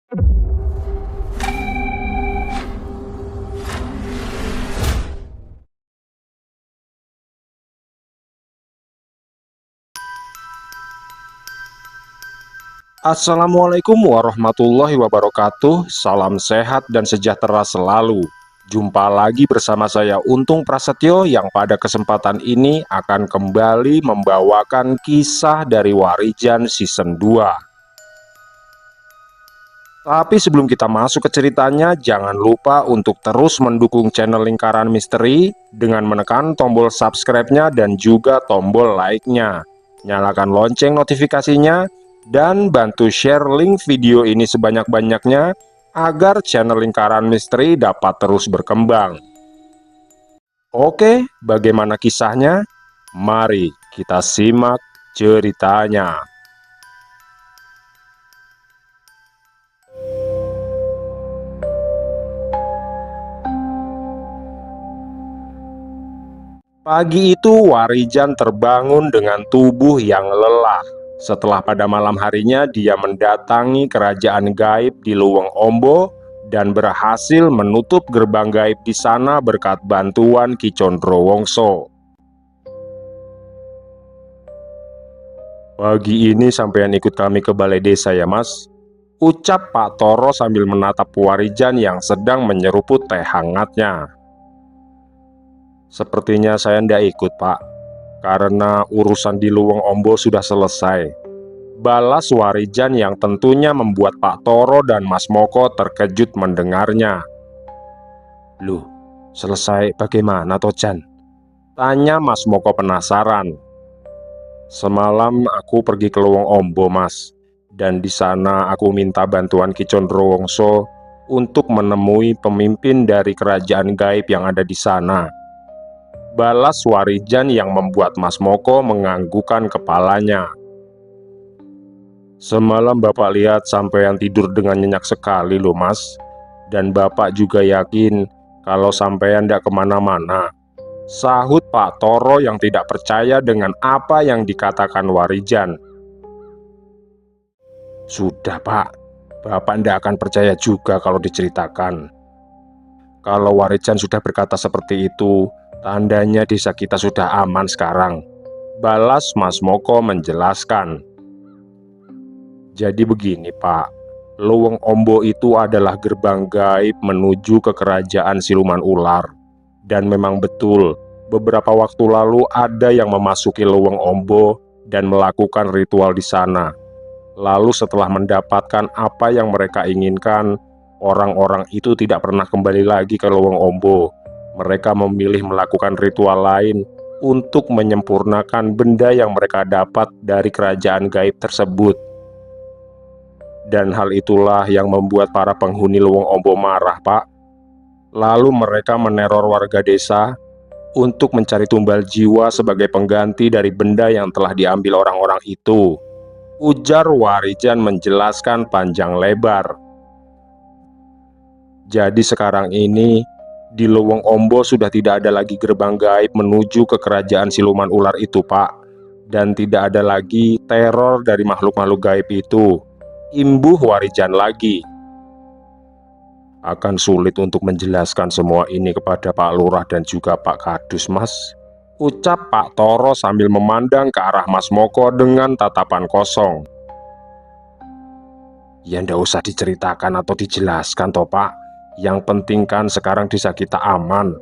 Assalamualaikum warahmatullahi wabarakatuh. Salam sehat dan sejahtera selalu. Jumpa lagi bersama saya Untung Prasetyo yang pada kesempatan ini akan kembali membawakan kisah dari Warijan season 2. Tapi sebelum kita masuk ke ceritanya, jangan lupa untuk terus mendukung channel Lingkaran Misteri dengan menekan tombol subscribe-nya dan juga tombol like-nya. Nyalakan lonceng notifikasinya dan bantu share link video ini sebanyak-banyaknya agar channel Lingkaran Misteri dapat terus berkembang. Oke, bagaimana kisahnya? Mari kita simak ceritanya. Pagi itu Warijan terbangun dengan tubuh yang lelah. Setelah pada malam harinya dia mendatangi kerajaan gaib di Luweng Ombo dan berhasil menutup gerbang gaib di sana berkat bantuan Ki Condrowongso. "Pagi ini sampean ikut kami ke balai desa ya mas?" ucap Pak Toro sambil menatap Warijan yang sedang menyeruput teh hangatnya. "Sepertinya saya tidak ikut pak, karena urusan di Luweng Ombo sudah selesai," balas Warijan yang tentunya membuat Pak Toro dan Mas Moko terkejut mendengarnya. "Loh, selesai bagaimana Tojan?" tanya Mas Moko penasaran. "Semalam aku pergi ke Luweng Ombo mas, dan di sana aku minta bantuan Ki Condrowongso untuk menemui pemimpin dari kerajaan gaib yang ada di sana," balas Warijan yang membuat Mas Moko menganggukkan kepalanya. "Semalam Bapak lihat sampean tidur dengan nyenyak sekali loh mas. Dan Bapak juga yakin kalau sampean tidak kemana-mana," sahut Pak Toro yang tidak percaya dengan apa yang dikatakan Warijan. "Sudah pak, Bapak tidak akan percaya juga kalau diceritakan. Kalau Warijan sudah berkata seperti itu, tandanya desa kita sudah aman sekarang," balas Mas Moko menjelaskan. "Jadi begini pak, Luweng Ombo itu adalah gerbang gaib menuju ke kerajaan siluman ular. Dan memang betul, beberapa waktu lalu ada yang memasuki Luweng Ombo dan melakukan ritual di sana. Lalu setelah mendapatkan apa yang mereka inginkan, orang-orang itu tidak pernah kembali lagi ke Luweng Ombo. Mereka memilih melakukan ritual lain untuk menyempurnakan benda yang mereka dapat dari kerajaan gaib tersebut. Dan hal itulah yang membuat para penghuni Luweng Ombo marah pak. Lalu mereka meneror warga desa untuk mencari tumbal jiwa sebagai pengganti dari benda yang telah diambil orang-orang itu," ujar Warijan menjelaskan panjang lebar. "Jadi sekarang ini di Luweng Ombo sudah tidak ada lagi gerbang gaib menuju ke kerajaan siluman ular itu pak. Dan tidak ada lagi teror dari makhluk-makhluk gaib itu," imbuh Warijan lagi. "Akan sulit untuk menjelaskan semua ini kepada Pak Lurah dan juga Pak Kadus mas," ucap Pak Toro sambil memandang ke arah Mas Moko dengan tatapan kosong. "Ya ndak usah diceritakan atau dijelaskan toh pak. Yang penting kan sekarang desa kita aman,"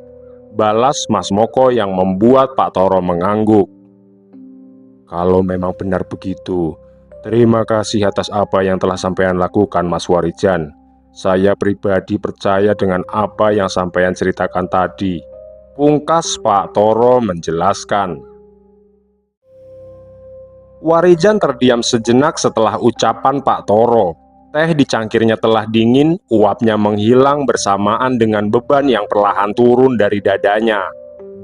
balas Mas Moko yang membuat Pak Toro mengangguk. "Kalau memang benar begitu, terima kasih atas apa yang telah sampean lakukan Mas Warijan. Saya pribadi percaya dengan apa yang sampean ceritakan tadi," pungkas Pak Toro menjelaskan. Warijan terdiam sejenak setelah ucapan Pak Toro. Teh di cangkirnya telah dingin, uapnya menghilang bersamaan dengan beban yang perlahan turun dari dadanya.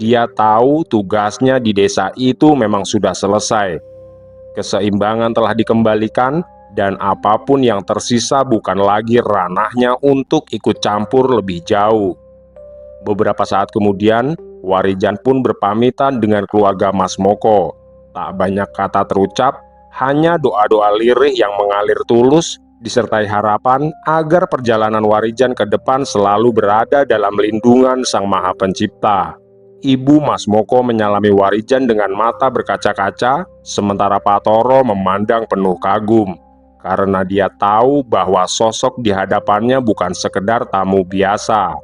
Dia tahu tugasnya di desa itu memang sudah selesai. Keseimbangan telah dikembalikan, dan apapun yang tersisa bukan lagi ranahnya untuk ikut campur lebih jauh. Beberapa saat kemudian, Warijan pun berpamitan dengan keluarga Mas Moko. Tak banyak kata terucap, hanya doa-doa lirih yang mengalir tulus disertai harapan agar perjalanan Warijan ke depan selalu berada dalam lindungan Sang Maha Pencipta. Ibu Mas Moko menyalami Warijan dengan mata berkaca-kaca, sementara Pak Toro memandang penuh kagum, karena dia tahu bahwa sosok di hadapannya bukan sekedar tamu biasa.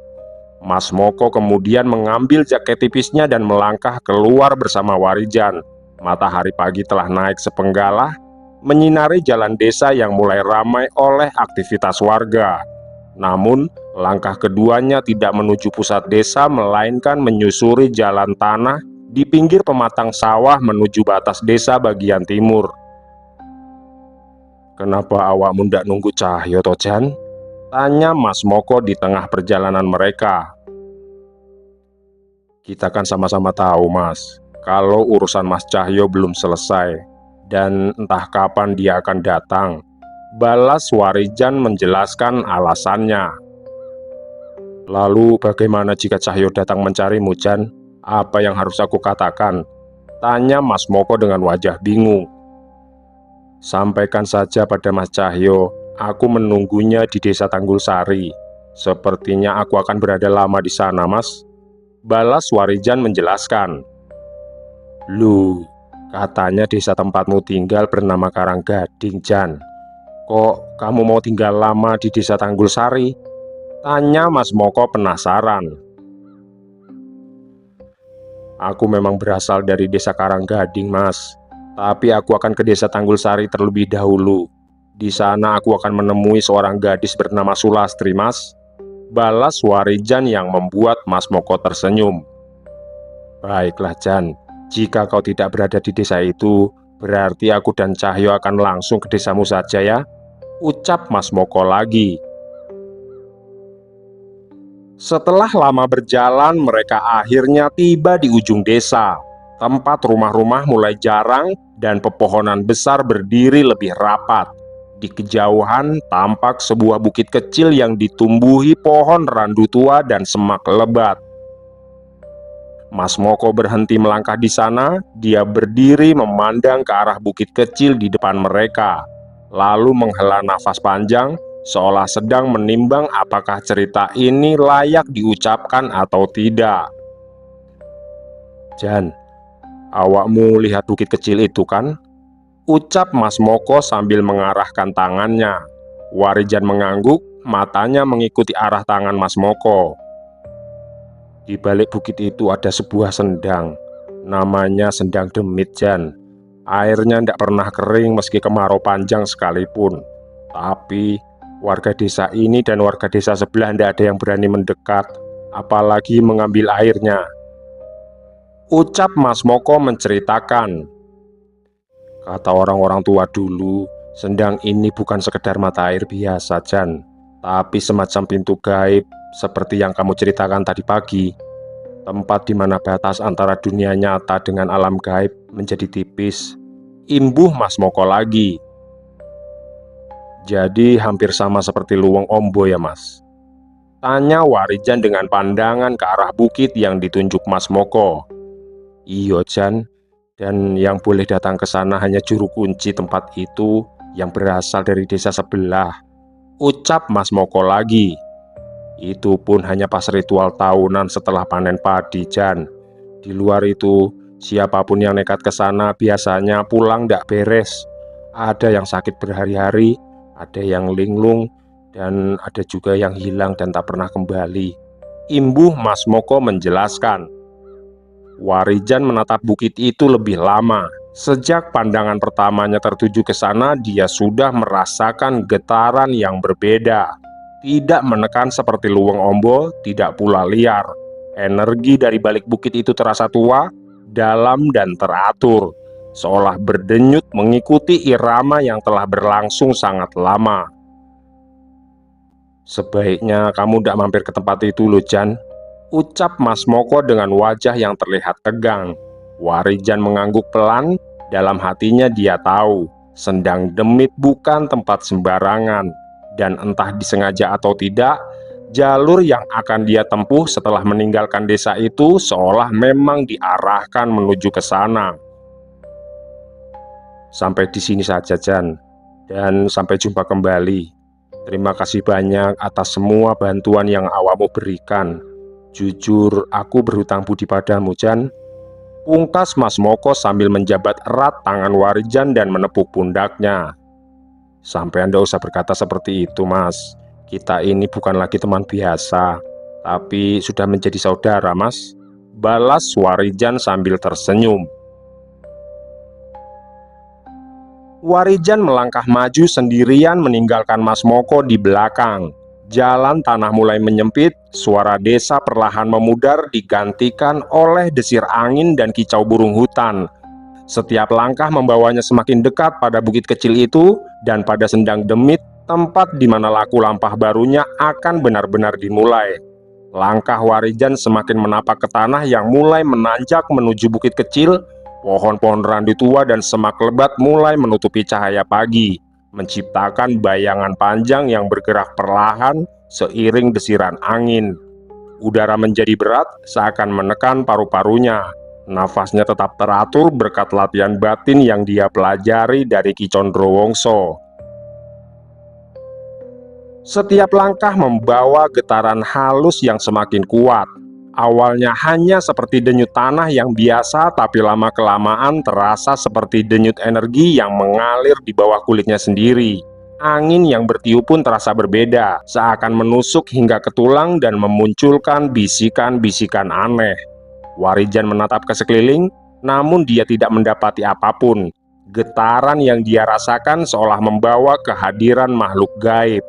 Mas Moko kemudian mengambil jaket tipisnya dan melangkah keluar bersama Warijan. Matahari pagi telah naik sepenggalah, menyinari jalan desa yang mulai ramai oleh aktivitas warga. Namun, langkah keduanya tidak menuju pusat desa, melainkan menyusuri jalan tanah di pinggir pematang sawah menuju batas desa bagian timur. "Kenapa awakmu ndak nunggu Cahyo toh, Jan?" tanya Mas Moko di tengah perjalanan mereka. "Kita kan sama-sama tahu, Mas, kalau urusan Mas Cahyo belum selesai, dan entah kapan dia akan datang," balas Warijan menjelaskan alasannya. "Lalu bagaimana jika Cahyo datang mencarimu, Jan? Apa yang harus aku katakan?" tanya Mas Moko dengan wajah bingung. "Sampaikan saja pada Mas Cahyo, aku menunggunya di desa Tanggul Sari. Sepertinya aku akan berada lama di sana, Mas," balas Warijan menjelaskan. "Loh, katanya desa tempatmu tinggal bernama Karanggading, Jan. Kok kamu mau tinggal lama di desa Tanggul Sari?" tanya Mas Moko penasaran. "Aku memang berasal dari desa Karanggading, Mas. Tapi aku akan ke desa Tanggul Sari terlebih dahulu. Di sana aku akan menemui seorang gadis bernama Sulastri, Mas," balas Warijan yang membuat Mas Moko tersenyum. "Baiklah, Jan. Jika kau tidak berada di desa itu, berarti aku dan Cahyo akan langsung ke desamu saja ya," ucap Mas Moko lagi. Setelah lama berjalan, mereka akhirnya tiba di ujung desa. Tempat rumah-rumah mulai jarang dan pepohonan besar berdiri lebih rapat. Di kejauhan tampak sebuah bukit kecil yang ditumbuhi pohon randu tua dan semak lebat. Mas Moko berhenti melangkah di sana. Dia berdiri memandang ke arah bukit kecil di depan mereka, lalu menghela nafas panjang, seolah sedang menimbang apakah cerita ini layak diucapkan atau tidak. "Jan, awakmu lihat bukit kecil itu kan?" ucap Mas Moko sambil mengarahkan tangannya. Warijan mengangguk, matanya mengikuti arah tangan Mas Moko. "Di balik bukit itu ada sebuah sendang. Namanya Sendang Demit, Jan. Airnya tidak pernah kering meski kemarau panjang sekalipun. Tapi warga desa ini dan warga desa sebelah tidak ada yang berani mendekat, apalagi mengambil airnya," ucap Mas Moko menceritakan. "Kata orang-orang tua dulu, sendang ini bukan sekedar mata air biasa, Jan, tapi semacam pintu gaib seperti yang kamu ceritakan tadi pagi. Tempat di mana batas antara dunia nyata dengan alam gaib menjadi tipis," imbuh Mas Moko lagi. "Jadi hampir sama seperti Luwung Ombo ya, Mas?" tanya Warijan dengan pandangan ke arah bukit yang ditunjuk Mas Moko. "Iya, Jan. Dan yang boleh datang ke sana hanya juru kunci tempat itu yang berasal dari desa sebelah," ucap Mas Moko lagi. "Itu pun hanya pas ritual tahunan setelah panen padi, Jan. Di luar itu, siapapun yang nekat ke sana biasanya pulang ndak beres. Ada yang sakit berhari-hari, ada yang linglung, dan ada juga yang hilang dan tak pernah kembali," imbuh Mas Moko menjelaskan. Warijan menatap bukit itu lebih lama. Sejak pandangan pertamanya tertuju ke sana, dia sudah merasakan getaran yang berbeda. Tidak menekan seperti Luwung Ombo, tidak pula liar. Energi dari balik bukit itu terasa tua, dalam dan teratur, seolah berdenyut mengikuti irama yang telah berlangsung sangat lama. "Sebaiknya kamu tidak mampir ke tempat itu loh, Jan," ucap Mas Moko dengan wajah yang terlihat tegang. Warijan mengangguk pelan. Dalam hatinya dia tahu Sendang Demit bukan tempat sembarangan, dan entah disengaja atau tidak, jalur yang akan dia tempuh setelah meninggalkan desa itu seolah memang diarahkan menuju ke sana. "Sampai di sini saja, Jan. dan sampai jumpa kembali. Terima kasih banyak atas semua bantuan yang awakmu berikan. Jujur, aku berhutang budi padamu, Jan. Pungkas Mas Moko sambil menjabat erat tangan Warijan dan menepuk pundaknya. Sampai Anda usah berkata seperti itu, Mas. Kita ini bukan lagi teman biasa, tapi sudah menjadi saudara, Mas. Balas Warijan sambil tersenyum. Warijan melangkah maju sendirian meninggalkan Mas Moko di belakang. Jalan tanah mulai menyempit, suara desa perlahan memudar digantikan oleh desir angin dan kicau burung hutan. Setiap langkah membawanya semakin dekat pada bukit kecil itu dan pada sendang demit, tempat di mana laku lampah barunya akan benar-benar dimulai. Langkah Warijan semakin menapak ke tanah yang mulai menanjak menuju bukit kecil. Pohon-pohon randu tua dan semak lebat mulai menutupi cahaya pagi, menciptakan bayangan panjang yang bergerak perlahan seiring desiran angin. Udara menjadi berat, seakan menekan paru-parunya. Nafasnya tetap teratur berkat latihan batin yang dia pelajari dari Ki Condrowongso. Setiap langkah membawa getaran halus yang semakin kuat. Awalnya hanya seperti denyut tanah yang biasa, tapi lama-kelamaan terasa seperti denyut energi yang mengalir di bawah kulitnya sendiri. Angin yang bertiup pun terasa berbeda, seakan menusuk hingga ke tulang dan memunculkan bisikan-bisikan aneh. Warijan menatap ke sekeliling, namun dia tidak mendapati apapun. Getaran yang dia rasakan seolah membawa kehadiran makhluk gaib.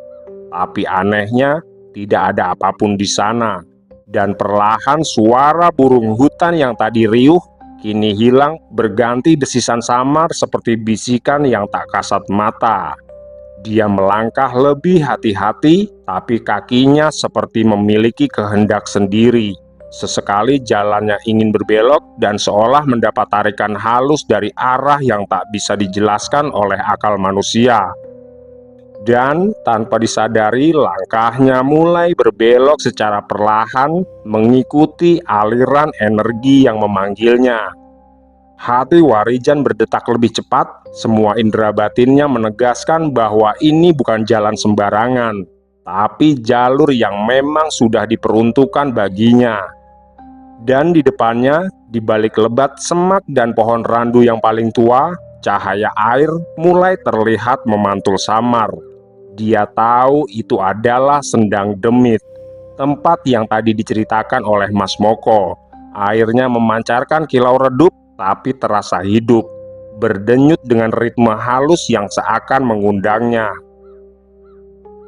Tapi anehnya, tidak ada apapun di sana. Dan perlahan suara burung hutan yang tadi riuh kini hilang, berganti desisan samar seperti bisikan yang tak kasat mata. Dia melangkah lebih hati-hati, tapi kakinya seperti memiliki kehendak sendiri. Sesekali jalannya ingin berbelok dan seolah mendapat tarikan halus dari arah yang tak bisa dijelaskan oleh akal manusia. Dan tanpa disadari, langkahnya mulai berbelok secara perlahan mengikuti aliran energi yang memanggilnya. Hati Warijan berdetak lebih cepat. Semua indera batinnya menegaskan bahwa ini bukan jalan sembarangan, tapi jalur yang memang sudah diperuntukkan baginya. Dan di depannya, di balik lebat semak dan pohon randu yang paling tua, cahaya air mulai terlihat memantul samar. Dia tahu itu adalah Sendang Demit, tempat yang tadi diceritakan oleh Mas Moko. Airnya memancarkan kilau redup, tapi terasa hidup, berdenyut dengan ritme halus yang seakan mengundangnya.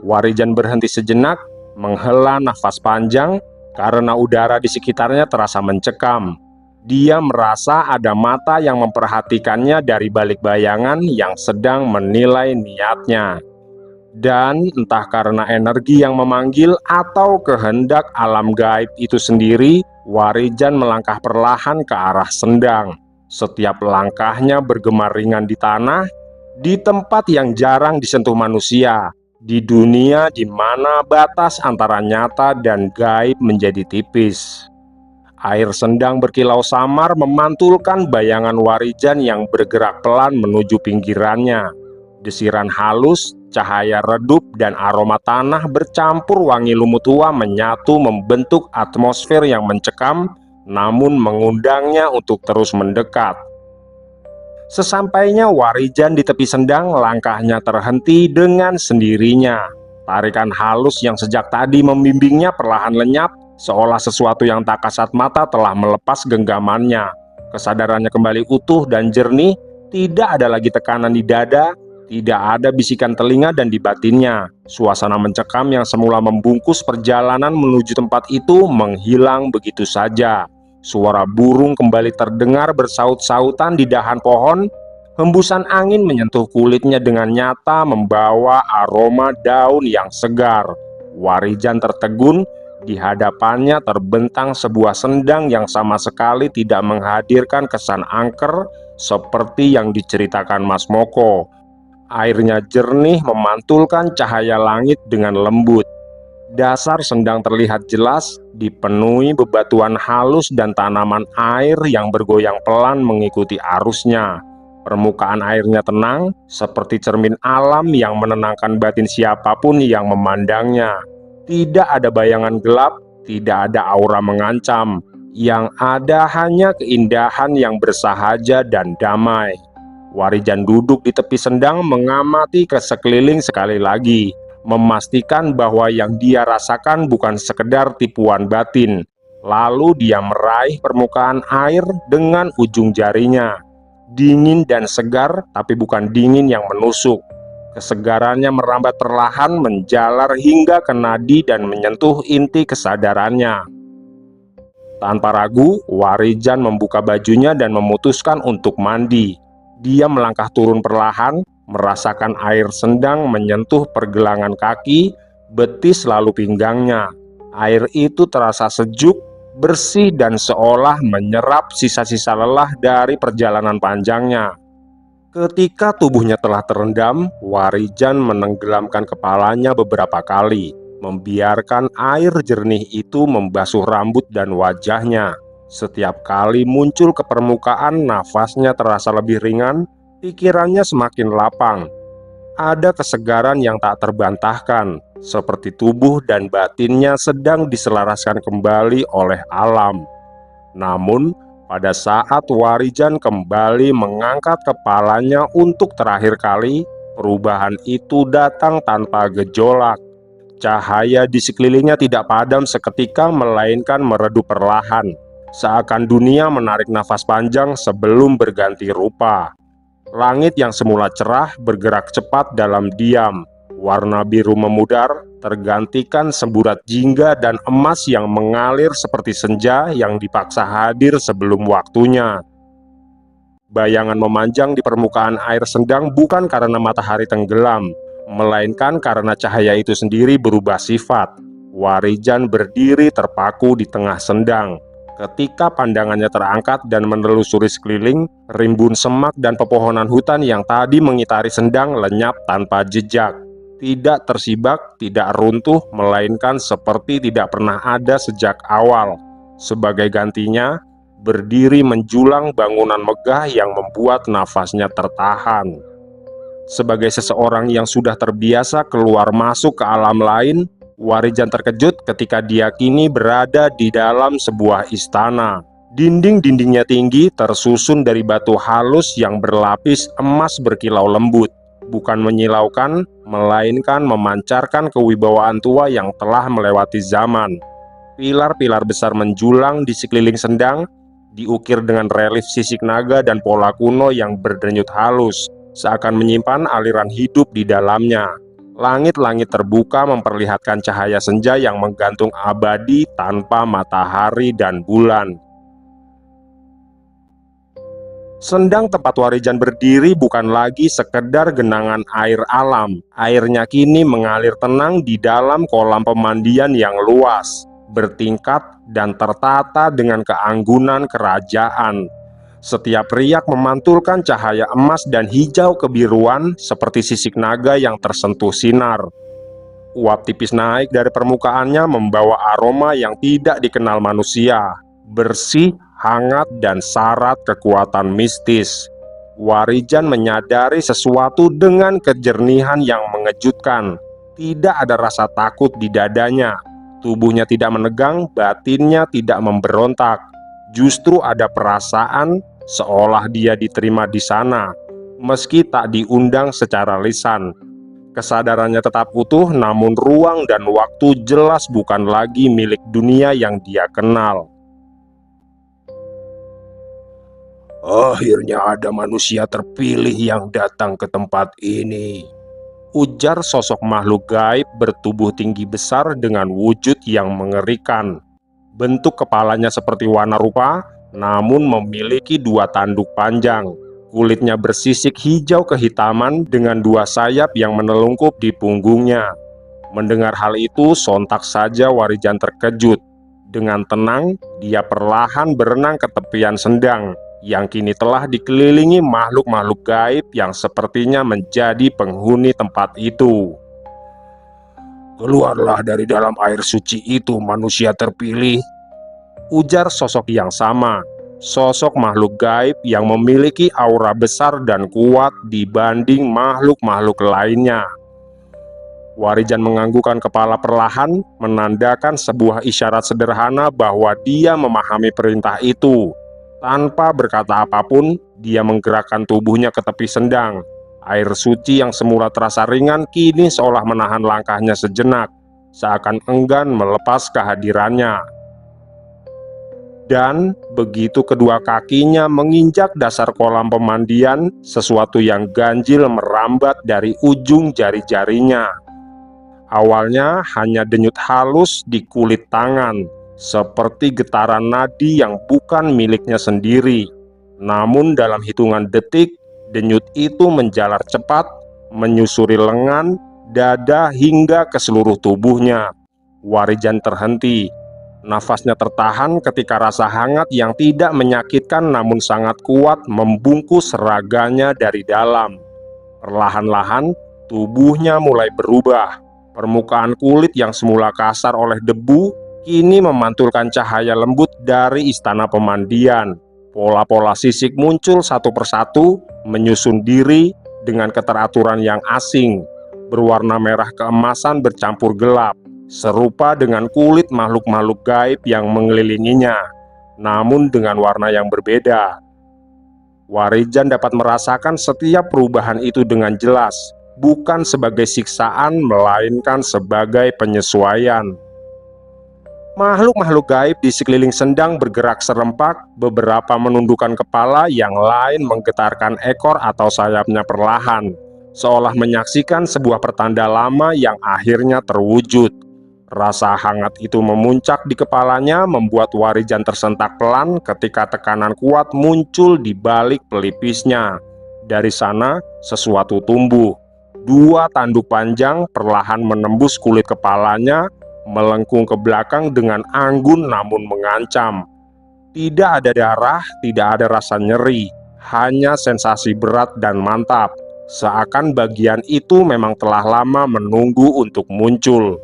Warijan berhenti sejenak, menghela nafas panjang, karena udara di sekitarnya terasa mencekam. Dia merasa ada mata yang memperhatikannya dari balik bayangan yang sedang menilai niatnya. Dan entah karena energi yang memanggil atau kehendak alam gaib itu sendiri, Warijan melangkah perlahan ke arah Sendang. Setiap langkahnya bergema ringan di tanah, di tempat yang jarang disentuh manusia, di dunia di mana batas antara nyata dan gaib menjadi tipis. Air Sendang berkilau samar memantulkan bayangan Warijan yang bergerak pelan menuju pinggirannya. Desiran halus, cahaya redup, dan aroma tanah bercampur wangi lumut tua menyatu membentuk atmosfer yang mencekam, namun mengundangnya untuk terus mendekat. Sesampainya Warijan di tepi Sendang, langkahnya terhenti dengan sendirinya. Tarikan halus yang sejak tadi membimbingnya perlahan lenyap, seolah sesuatu yang tak kasat mata telah melepas genggamannya. Kesadarannya kembali utuh dan jernih, tidak ada lagi tekanan di dada, tidak ada bisikan telinga dan di batinnya. Suasana mencekam yang semula membungkus perjalanan menuju tempat itu menghilang begitu saja. Suara burung kembali terdengar bersaut-sautan di dahan pohon. Hembusan angin menyentuh kulitnya dengan nyata, membawa aroma daun yang segar. Warijan tertegun. Di hadapannya terbentang sebuah sendang yang sama sekali tidak menghadirkan kesan angker seperti yang diceritakan Mas Moko. Airnya jernih memantulkan cahaya langit dengan lembut. Dasar Sendang terlihat jelas, dipenuhi bebatuan halus dan tanaman air yang bergoyang pelan mengikuti arusnya. Permukaan airnya tenang, seperti cermin alam yang menenangkan batin siapapun yang memandangnya. Tidak ada bayangan gelap, tidak ada aura mengancam. Yang ada hanya keindahan yang bersahaja dan damai. Warijan duduk di tepi sendang mengamati ke sekeliling sekali lagi, memastikan bahwa yang dia rasakan bukan sekedar tipuan batin. Lalu dia meraih permukaan air dengan ujung jarinya. Dingin dan segar, tapi bukan dingin yang menusuk. Kesegarannya merambat perlahan, menjalar hingga ke nadi dan menyentuh inti kesadarannya. Tanpa ragu, Warijan membuka bajunya dan memutuskan untuk mandi. Dia melangkah turun perlahan, merasakan air sendang menyentuh pergelangan kaki, betis lalu pinggangnya. Air itu terasa sejuk, bersih dan seolah menyerap sisa-sisa lelah dari perjalanan panjangnya. Ketika tubuhnya telah terendam, Warijan menenggelamkan kepalanya beberapa kali, membiarkan air jernih itu membasuh rambut dan wajahnya. Setiap kali muncul ke permukaan, nafasnya terasa lebih ringan, pikirannya semakin lapang. Ada kesegaran yang tak terbantahkan, seperti tubuh dan batinnya sedang diselaraskan kembali oleh alam. Namun, pada saat Warijan kembali mengangkat kepalanya untuk terakhir kali, perubahan itu datang tanpa gejolak. Cahaya di sekelilingnya tidak padam seketika, melainkan meredup perlahan, seakan dunia menarik nafas panjang sebelum berganti rupa. Langit yang semula cerah bergerak cepat dalam diam. Warna biru memudar, tergantikan semburat jingga dan emas yang mengalir seperti senja yang dipaksa hadir sebelum waktunya. Bayangan memanjang di permukaan air sendang bukan karena matahari tenggelam, melainkan karena cahaya itu sendiri berubah sifat. Warijan berdiri terpaku di tengah sendang. Ketika pandangannya terangkat dan menelusuri sekeliling, rimbun semak dan pepohonan hutan yang tadi mengitari sendang lenyap tanpa jejak. Tidak tersibak, tidak runtuh, melainkan seperti tidak pernah ada sejak awal. Sebagai gantinya, berdiri menjulang bangunan megah yang membuat nafasnya tertahan. Sebagai seseorang yang sudah terbiasa keluar masuk ke alam lain, Warijan terkejut ketika dia kini berada di dalam sebuah istana. Dinding-dindingnya tinggi, tersusun dari batu halus yang berlapis emas berkilau lembut. Bukan menyilaukan, melainkan memancarkan kewibawaan tua yang telah melewati zaman. Pilar-pilar besar menjulang di sekeliling sendang, diukir dengan relief sisik naga dan pola kuno yang berdenyut halus, seakan menyimpan aliran hidup di dalamnya. Langit-langit terbuka memperlihatkan cahaya senja yang menggantung abadi tanpa matahari dan bulan. Sendang tempat Warijan berdiri bukan lagi sekedar genangan air alam. Airnya kini mengalir tenang di dalam kolam pemandian yang luas, bertingkat dan tertata dengan keanggunan kerajaan. Setiap riak memantulkan cahaya emas dan hijau kebiruan seperti sisik naga yang tersentuh sinar. Uap tipis naik dari permukaannya membawa aroma yang tidak dikenal manusia, bersih, hangat, dan syarat kekuatan mistis. Warijan menyadari sesuatu dengan kejernihan yang mengejutkan. Tidak ada rasa takut di dadanya. Tubuhnya tidak menegang, batinnya tidak memberontak. Justru ada perasaan seolah dia diterima di sana, meski tak diundang secara lisan. Kesadarannya tetap utuh, namun ruang dan waktu jelas bukan lagi milik dunia yang dia kenal. "Akhirnya ada manusia terpilih yang datang ke tempat ini," ujar sosok makhluk gaib bertubuh tinggi besar dengan wujud yang mengerikan. Bentuk kepalanya seperti warna rupa, namun memiliki dua tanduk panjang. Kulitnya bersisik hijau kehitaman dengan dua sayap yang menelungkup di punggungnya. Mendengar hal itu, sontak saja Warijan terkejut. Dengan tenang, dia perlahan berenang ke tepian sendang, yang kini telah dikelilingi makhluk-makhluk gaib yang sepertinya menjadi penghuni tempat itu. "Keluarlah dari dalam air suci itu, manusia terpilih," ujar sosok yang sama. sosok makhluk gaib yang memiliki aura besar dan kuat dibanding makhluk-makhluk lainnya. Warijan menganggukkan kepala perlahan, menandakan sebuah isyarat sederhana bahwa dia memahami perintah itu. Tanpa berkata apapun, dia menggerakkan tubuhnya ke tepi sendang. Air suci yang semula terasa ringan kini seolah menahan langkahnya sejenak, seakan enggan melepas kehadirannya. Dan begitu kedua kakinya menginjak dasar kolam pemandian, sesuatu yang ganjil merambat dari ujung jari-jarinya. Awalnya hanya denyut halus di kulit tangan, seperti getaran nadi yang bukan miliknya sendiri. Namun dalam hitungan detik, denyut itu menjalar cepat, menyusuri lengan, dada hingga ke seluruh tubuhnya. Warijan terhenti. Nafasnya tertahan ketika rasa hangat yang tidak menyakitkan namun sangat kuat membungkus raganya dari dalam. Perlahan-lahan, tubuhnya mulai berubah. Permukaan kulit yang semula kasar oleh debu kini memantulkan cahaya lembut dari istana pemandian. Pola-pola sisik muncul satu persatu, menyusun diri dengan keteraturan yang asing, berwarna merah keemasan bercampur gelap, serupa dengan kulit makhluk-makhluk gaib yang mengelilinginya, namun dengan warna yang berbeda. Warijan dapat merasakan setiap perubahan itu dengan jelas, bukan sebagai siksaan, melainkan sebagai penyesuaian. Makhluk-makhluk gaib di sekeliling sendang bergerak serempak, beberapa menundukkan kepala, yang lain menggetarkan ekor atau sayapnya perlahan, seolah menyaksikan sebuah pertanda lama yang akhirnya terwujud. Rasa hangat itu memuncak di kepalanya, membuat Warijan tersentak pelan ketika tekanan kuat muncul di balik pelipisnya. Dari sana, sesuatu tumbuh. Dua tanduk panjang perlahan menembus kulit kepalanya, melengkung ke belakang dengan anggun namun mengancam. Tidak ada darah, tidak ada rasa nyeri, hanya sensasi berat dan mantap. Seakan bagian itu memang telah lama menunggu untuk muncul.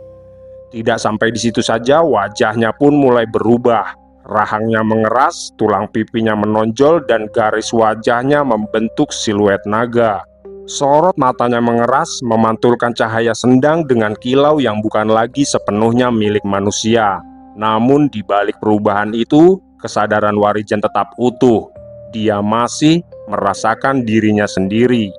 Tidak sampai di situ saja, wajahnya pun mulai berubah. Rahangnya mengeras, tulang pipinya menonjol, dan garis wajahnya membentuk siluet naga. Sorot matanya mengeras, memantulkan cahaya sendang dengan kilau yang bukan lagi sepenuhnya milik manusia. Namun di balik perubahan itu, kesadaran Warijan tetap utuh. Dia masih merasakan dirinya sendiri.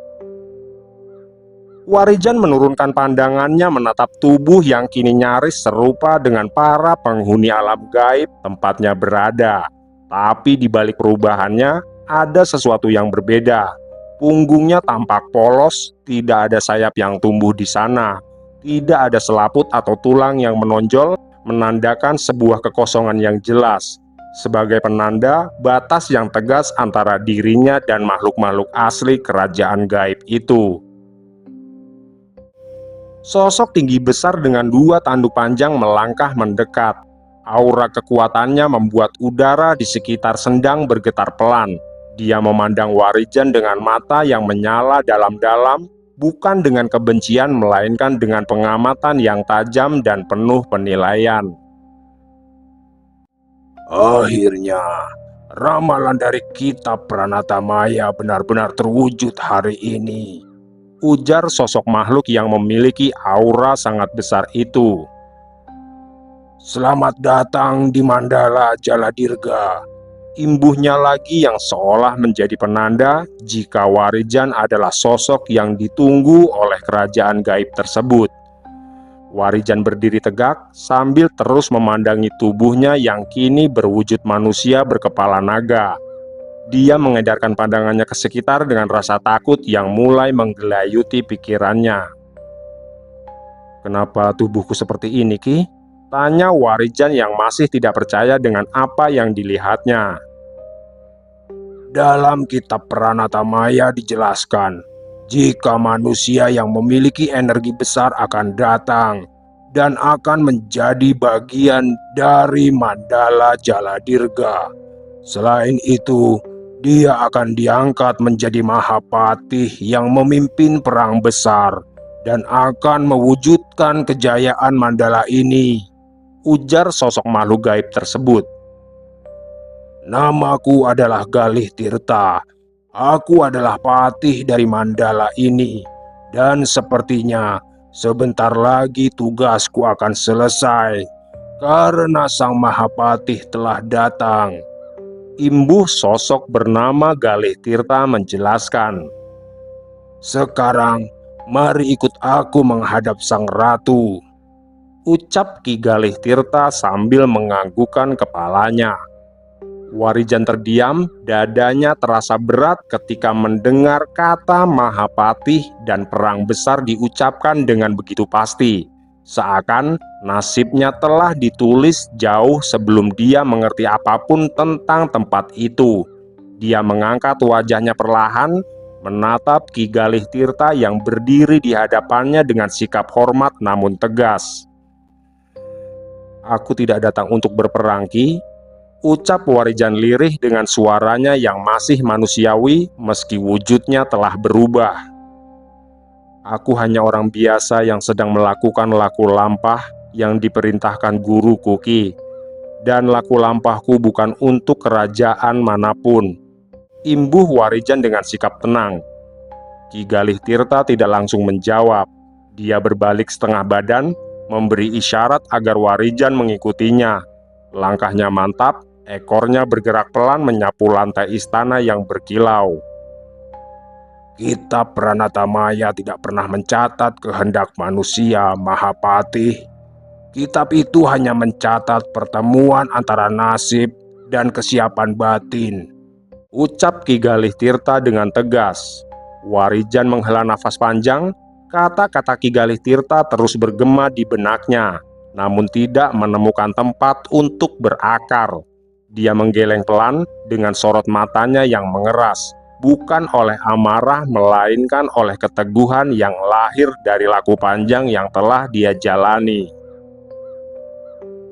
Warijan menurunkan pandangannya menatap tubuh yang kini nyaris serupa dengan para penghuni alam gaib tempatnya berada. Tapi di balik perubahannya, ada sesuatu yang berbeda. Punggungnya tampak polos, tidak ada sayap yang tumbuh di sana. Tidak ada selaput atau tulang yang menonjol, menandakan sebuah kekosongan yang jelas. Sebagai penanda batas yang tegas antara dirinya dan makhluk-makhluk asli kerajaan gaib itu. Sosok tinggi besar dengan dua tanduk panjang melangkah mendekat. Aura kekuatannya membuat udara di sekitar sendang bergetar pelan. Dia memandang Warijan dengan mata yang menyala dalam-dalam, bukan dengan kebencian melainkan dengan pengamatan yang tajam dan penuh penilaian. Akhirnya, ramalan dari kitab Pranatamaya benar-benar terwujud hari ini, ujar sosok makhluk yang memiliki aura sangat besar itu. Selamat datang di Mandala Jaladirga. Imbuhnya lagi yang seolah menjadi penanda jika Warijan adalah sosok yang ditunggu oleh kerajaan gaib tersebut. Warijan berdiri tegak sambil terus memandangi tubuhnya yang kini berwujud manusia berkepala naga. Dia mengedarkan pandangannya ke sekitar dengan rasa takut yang mulai menggelayuti pikirannya. "Kenapa tubuhku seperti ini, Ki?" tanya Warijan yang masih tidak percaya dengan apa yang dilihatnya. "Dalam kitab Pranatamaya dijelaskan, jika manusia yang memiliki energi besar akan datang dan akan menjadi bagian dari Mandala Jaladirga. Selain itu, dia akan diangkat menjadi Mahapatih yang memimpin perang besar dan akan mewujudkan kejayaan Mandala ini," ujar sosok makhluk gaib tersebut. Namaku adalah Galih Tirta. Aku adalah patih dari Mandala ini. Dan sepertinya sebentar lagi tugasku akan selesai. Karena Sang Mahapatih telah datang." Imbuh sosok bernama Galih Tirta menjelaskan. "Sekarang, mari ikut aku menghadap Sang Ratu," ucap Ki Galih Tirta sambil menganggukkan kepalanya. Warijan terdiam, dadanya terasa berat ketika mendengar kata Mahapatih dan perang besar diucapkan dengan begitu pasti. Seakan nasibnya telah ditulis jauh sebelum dia mengerti apapun tentang tempat itu. Dia mengangkat wajahnya perlahan, menatap Ki Galih Tirta yang berdiri di hadapannya dengan sikap hormat namun tegas. "Aku tidak datang untuk berperang, Ki," ucap Warijan lirih dengan suaranya yang masih manusiawi meski wujudnya telah berubah. "Aku hanya orang biasa yang sedang melakukan laku lampah yang diperintahkan guru Ki. Dan laku lampahku bukan untuk kerajaan manapun," imbuh Warijan dengan sikap tenang. Ki Galih Tirta tidak langsung menjawab. Dia berbalik setengah badan, memberi isyarat agar Warijan mengikutinya. Langkahnya mantap, ekornya bergerak pelan menyapu lantai istana yang berkilau. "Kitab Pranatamaya tidak pernah mencatat kehendak manusia, Mahapatih. Kitab itu hanya mencatat pertemuan antara nasib dan kesiapan batin," ucap Ki Galih Tirta dengan tegas. Warijan menghela nafas panjang. Kata-kata Ki Galih Tirta terus bergema di benaknya, namun tidak menemukan tempat untuk berakar. Dia menggeleng pelan dengan sorot matanya yang mengeras, bukan oleh amarah melainkan oleh keteguhan yang lahir dari laku panjang yang telah dia jalani.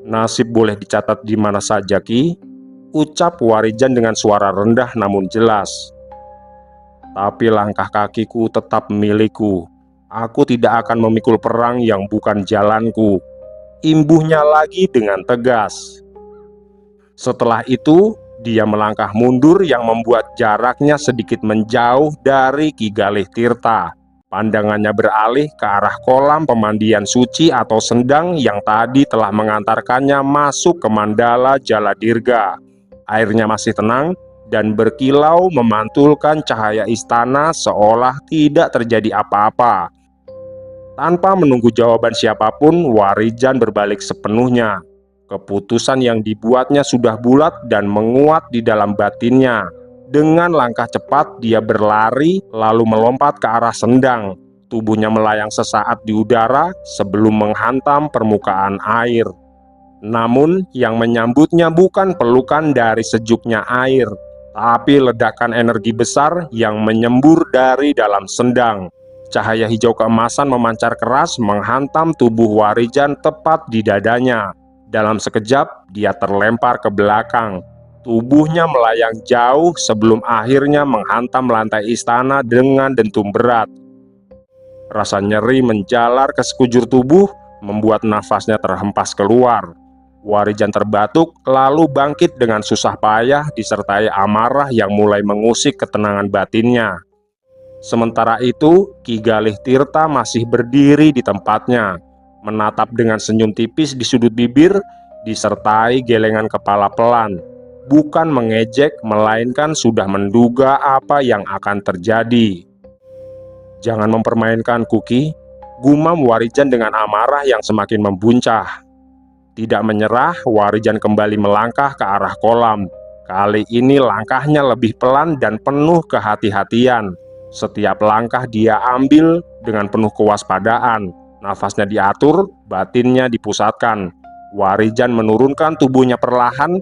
"Nasib boleh dicatat di mana saja, Ki," ucap Warijan dengan suara rendah namun jelas. "Tapi langkah kakiku tetap milikku. Aku tidak akan memikul perang yang bukan jalanku," imbuhnya lagi dengan tegas. Setelah itu, dia melangkah mundur yang membuat jaraknya sedikit menjauh dari Ki Galih Tirta. Pandangannya beralih ke arah kolam pemandian suci atau sendang yang tadi telah mengantarkannya masuk ke Mandala Jaladirga. Airnya masih tenang dan berkilau memantulkan cahaya istana seolah tidak terjadi apa-apa. Tanpa menunggu jawaban siapapun, Warijan berbalik sepenuhnya. Keputusan yang dibuatnya sudah bulat dan menguat di dalam batinnya. Dengan langkah cepat dia berlari lalu melompat ke arah sendang. Tubuhnya melayang sesaat di udara sebelum menghantam permukaan air. Namun yang menyambutnya bukan pelukan dari sejuknya air, tapi ledakan energi besar yang menyembur dari dalam sendang. Cahaya hijau keemasan memancar keras menghantam tubuh Warijan tepat di dadanya. Dalam sekejap, dia terlempar ke belakang. Tubuhnya melayang jauh sebelum akhirnya menghantam lantai istana dengan dentum berat. Rasa nyeri menjalar ke sekujur tubuh, membuat nafasnya terhempas keluar. Warijan terbatuk, lalu bangkit dengan susah payah disertai amarah yang mulai mengusik ketenangan batinnya. Sementara itu, Ki Galih Tirta masih berdiri di tempatnya, menatap dengan senyum tipis di sudut bibir, disertai gelengan kepala pelan. Bukan mengejek, melainkan sudah menduga apa yang akan terjadi. "Jangan mempermainkan Ki," gumam Warijan dengan amarah yang semakin membuncah. Tidak menyerah, Warijan kembali melangkah ke arah kolam. Kali ini langkahnya lebih pelan dan penuh kehati-hatian. Setiap langkah dia ambil dengan penuh kewaspadaan. Nafasnya diatur, batinnya dipusatkan. Warijan menurunkan tubuhnya perlahan,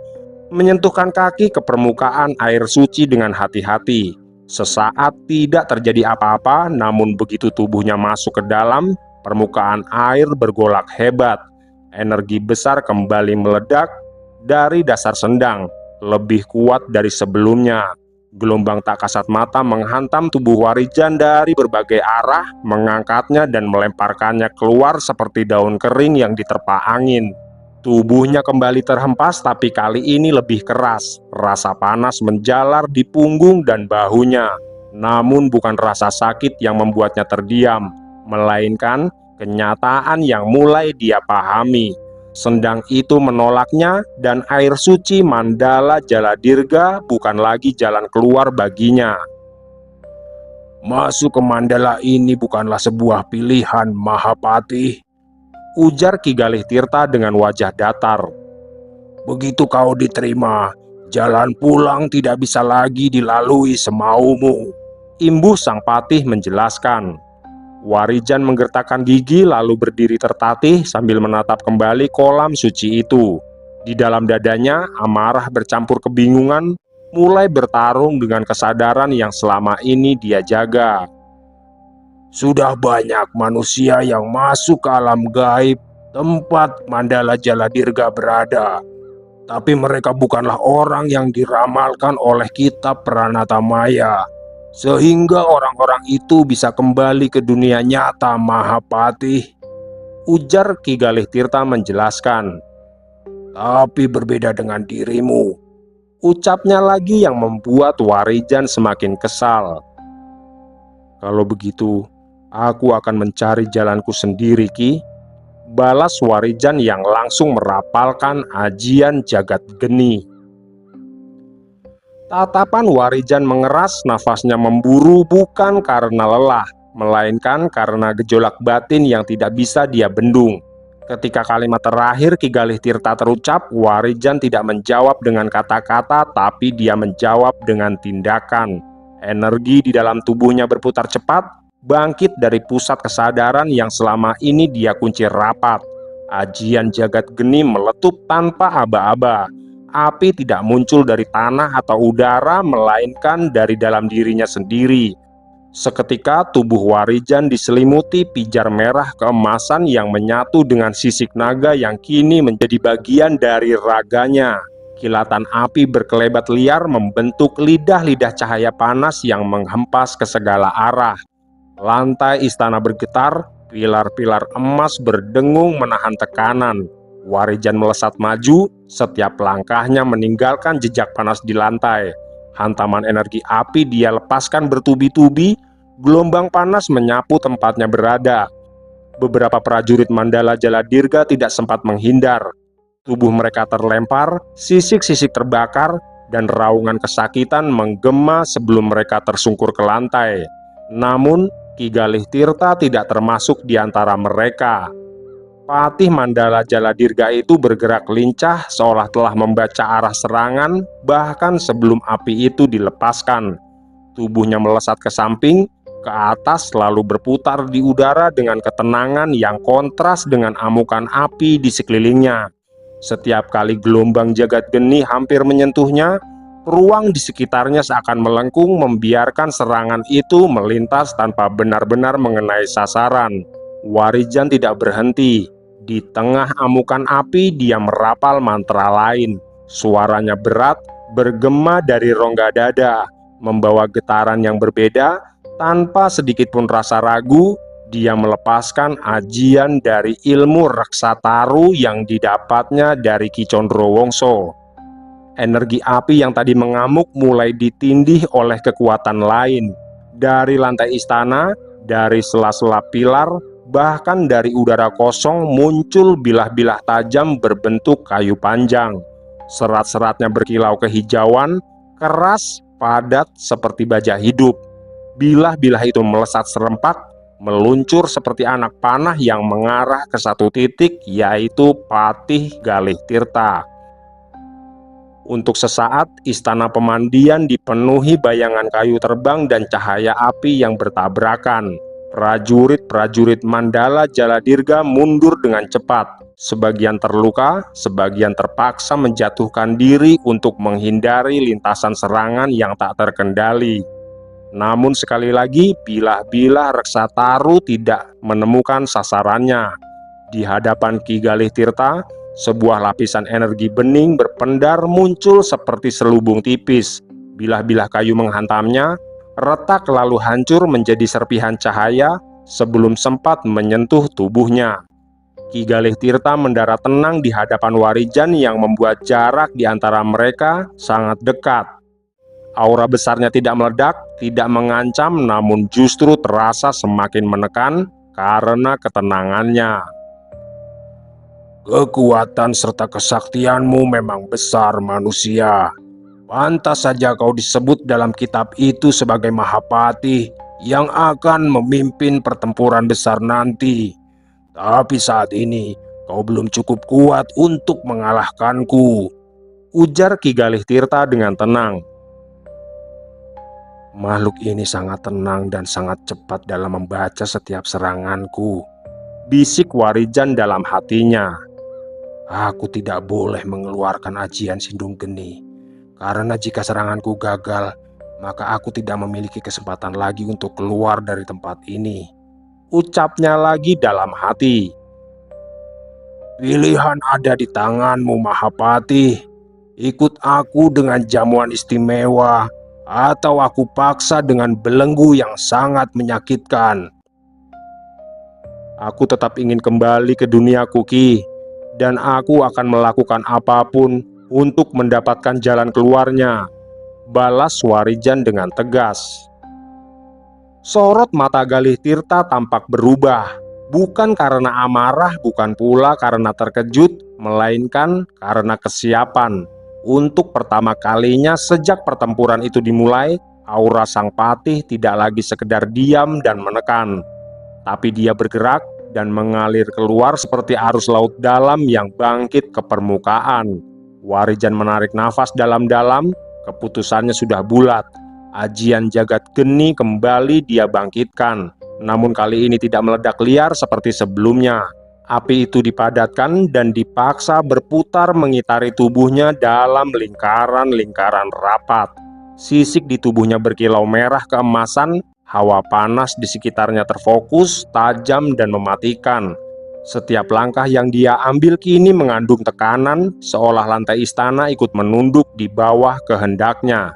menyentuhkan kaki ke permukaan air suci dengan hati-hati. Sesaat tidak terjadi apa-apa, namun begitu tubuhnya masuk ke dalam, permukaan air bergolak hebat. Energi besar kembali meledak dari dasar sendang, lebih kuat dari sebelumnya. Gelombang tak kasat mata menghantam tubuh Warijan dari berbagai arah, mengangkatnya dan melemparkannya keluar seperti daun kering yang diterpa angin. Tubuhnya kembali terhempas, tapi kali ini lebih keras. Rasa panas menjalar di punggung dan bahunya. Namun bukan rasa sakit yang membuatnya terdiam, melainkan kenyataan yang mulai dia pahami. Sendang itu menolaknya, dan air suci Mandala Jaladirga bukan lagi jalan keluar baginya. Masuk ke Mandala ini bukanlah sebuah pilihan, Mahapati, Ujar Ki Galih Tirta dengan wajah datar. begitu kau diterima, jalan pulang tidak bisa lagi dilalui semaumu. Imbuh Sang Patih menjelaskan. Warijan menggertakkan gigi lalu berdiri tertatih sambil menatap kembali kolam suci itu. Di dalam dadanya, amarah bercampur kebingungan mulai bertarung dengan kesadaran yang selama ini dia jaga. Sudah banyak manusia yang masuk ke alam gaib tempat Mandala Jaladirga berada. Tapi mereka bukanlah orang yang diramalkan oleh kitab Pranatamaya. Sehingga orang-orang itu bisa kembali ke dunia nyata, Mahapati. Ujar Ki Galih Tirta menjelaskan. Tapi berbeda dengan dirimu. Ucapnya lagi yang membuat Warijan semakin kesal. Kalau begitu, aku akan mencari jalanku sendiri, Ki. Balas Warijan yang langsung merapalkan ajian jagat geni. Tatapan Warijan mengeras, nafasnya memburu bukan karena lelah, melainkan karena gejolak batin yang tidak bisa dia bendung. Ketika kalimat terakhir Ki Galih Tirta terucap, Warijan tidak menjawab dengan kata-kata, tapi dia menjawab dengan tindakan. Energi di dalam tubuhnya berputar cepat, bangkit dari pusat kesadaran yang selama ini dia kunci rapat. Ajian jagat geni meletup tanpa aba-aba. Api tidak muncul dari tanah atau udara, melainkan dari dalam dirinya sendiri. Seketika tubuh Warijan diselimuti pijar merah keemasan yang menyatu dengan sisik naga yang kini menjadi bagian dari raganya. Kilatan api berkelebat liar membentuk lidah-lidah cahaya panas yang menghempas ke segala arah. Lantai istana bergetar, pilar-pilar emas berdengung menahan tekanan. Warijan melesat maju, setiap langkahnya meninggalkan jejak panas di lantai. Hantaman energi api dia lepaskan bertubi-tubi, gelombang panas menyapu tempatnya berada. Beberapa prajurit Mandala Jaladirga tidak sempat menghindar. Tubuh mereka terlempar, sisik-sisik terbakar, dan raungan kesakitan menggema sebelum mereka tersungkur ke lantai. Namun, Ki Galih Tirta tidak termasuk di antara mereka. Patih Mandala Jaladirga itu bergerak lincah seolah telah membaca arah serangan bahkan sebelum api itu dilepaskan. Tubuhnya melesat ke samping, ke atas lalu berputar di udara dengan ketenangan yang kontras dengan amukan api di sekelilingnya. Setiap kali gelombang jagat geni hampir menyentuhnya, ruang di sekitarnya seakan melengkung membiarkan serangan itu melintas tanpa benar-benar mengenai sasaran. Warijan tidak berhenti. Di tengah amukan api dia merapal mantra lain. Suaranya berat, bergema dari rongga dada, membawa getaran yang berbeda. Tanpa sedikit pun rasa ragu, dia melepaskan ajian dari ilmu Raksataru yang didapatnya dari Ki Condrowongso. Energi api yang tadi mengamuk mulai ditindih oleh kekuatan lain. Dari lantai istana, dari sela-sela pilar, bahkan dari udara kosong muncul bilah-bilah tajam berbentuk kayu panjang. Serat-seratnya berkilau kehijauan, keras, padat seperti baja hidup. Bilah-bilah itu melesat serempak, meluncur seperti anak panah yang mengarah ke satu titik, yaitu Patih Galih Tirta. Untuk sesaat, istana pemandian dipenuhi bayangan kayu terbang dan cahaya api yang bertabrakan. Prajurit-prajurit Mandala Jaladirga mundur dengan cepat. Sebagian terluka, sebagian terpaksa menjatuhkan diri untuk menghindari lintasan serangan yang tak terkendali. Namun sekali lagi, bilah-bilah Raksataru tidak menemukan sasarannya. Di hadapan Ki Galih Tirta, sebuah lapisan energi bening berpendar muncul seperti selubung tipis. Bilah-bilah kayu menghantamnya, retak lalu hancur menjadi serpihan cahaya sebelum sempat menyentuh tubuhnya. Ki Galih Tirta mendarat tenang di hadapan Warijan yang membuat jarak di antara mereka sangat dekat. Aura besarnya tidak meledak, tidak mengancam, namun justru terasa semakin menekan karena ketenangannya. Kekuatan serta kesaktianmu memang besar, manusia. Pantas saja kau disebut dalam kitab itu sebagai Mahapatih yang akan memimpin pertempuran besar nanti. Tapi saat ini kau belum cukup kuat untuk mengalahkanku, Ujar Ki Galih Tirta dengan tenang. makhluk ini sangat tenang dan sangat cepat dalam membaca setiap seranganku. Bisik Warijan dalam hatinya. Aku tidak boleh mengeluarkan ajian Sindung Geni, karena jika seranganku gagal, maka aku tidak memiliki kesempatan lagi untuk keluar dari tempat ini. Ucapnya lagi dalam hati. Pilihan ada di tanganmu, Mahapatih. Ikut aku dengan jamuan istimewa, atau aku paksa dengan belenggu yang sangat menyakitkan. Aku tetap ingin kembali ke duniaku, Ki, dan aku akan melakukan apapun untuk mendapatkan jalan keluarnya, balas Warijan dengan tegas. Sorot mata Galih Tirta tampak berubah, bukan karena amarah, bukan pula karena terkejut, melainkan karena kesiapan. Untuk pertama kalinya sejak pertempuran itu dimulai, aura sang patih tidak lagi sekedar diam dan menekan, tapi dia bergerak dan mengalir keluar seperti arus laut dalam yang bangkit ke permukaan. Warijan menarik nafas dalam-dalam, keputusannya sudah bulat. Ajian jagat geni kembali dia bangkitkan, namun kali ini tidak meledak liar seperti sebelumnya. Api itu dipadatkan dan dipaksa berputar mengitari tubuhnya dalam lingkaran-lingkaran rapat. Sisik di tubuhnya berkilau merah keemasan, hawa panas di sekitarnya terfokus, tajam dan mematikan. Setiap langkah yang dia ambil kini mengandung tekanan, seolah lantai istana ikut menunduk di bawah kehendaknya.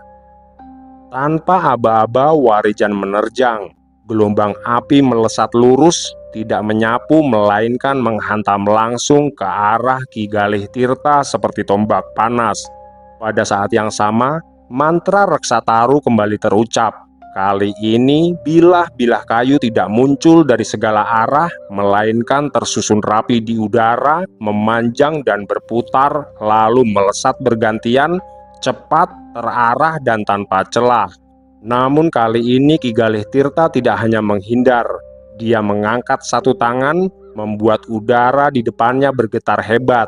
Tanpa aba-aba Warijan menerjang. Gelombang api melesat lurus, tidak menyapu melainkan menghantam langsung ke arah Ki Galih Tirta seperti tombak panas. Pada saat yang sama, mantra Reksataru kembali terucap. Kali ini bilah-bilah kayu tidak muncul dari segala arah, melainkan tersusun rapi di udara, memanjang dan berputar, lalu melesat bergantian, cepat, terarah dan tanpa celah. Namun kali ini Ki Galih Tirta tidak hanya menghindar, dia mengangkat satu tangan, membuat udara di depannya bergetar hebat.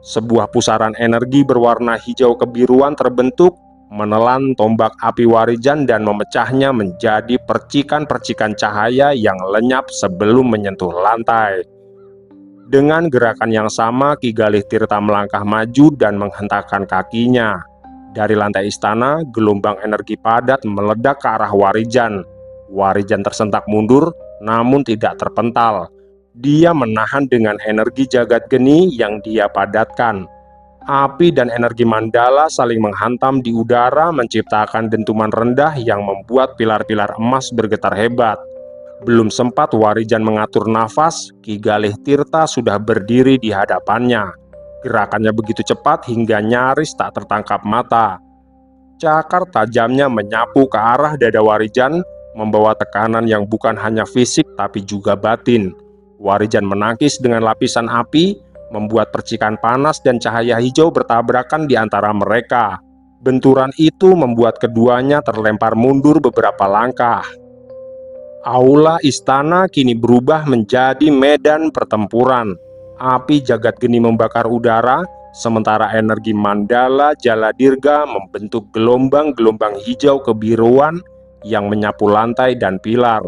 Sebuah pusaran energi berwarna hijau kebiruan terbentuk, menelan tombak api Warijan dan memecahnya menjadi percikan-percikan cahaya yang lenyap sebelum menyentuh lantai. Dengan gerakan yang sama, Ki Galih Tirta melangkah maju dan menghentakkan kakinya. Dari lantai istana, gelombang energi padat meledak ke arah Warijan. Warijan tersentak mundur, namun tidak terpental. Dia menahan dengan energi jagat geni yang dia padatkan. Api dan energi mandala saling menghantam di udara, menciptakan dentuman rendah yang membuat pilar-pilar emas bergetar hebat. Belum sempat Warijan mengatur nafas, Ki Galih Tirta sudah berdiri di hadapannya. Gerakannya begitu cepat hingga nyaris tak tertangkap mata. Cakar tajamnya menyapu ke arah dada Warijan, membawa tekanan yang bukan hanya fisik tapi juga batin. Warijan menangkis dengan lapisan api, membuat percikan panas dan cahaya hijau bertabrakan di antara mereka. Benturan itu membuat keduanya terlempar mundur beberapa langkah. Aula istana kini berubah menjadi medan pertempuran. Api jagat geni membakar udara, sementara energi mandala Jaladirga membentuk gelombang-gelombang hijau kebiruan yang menyapu lantai dan pilar.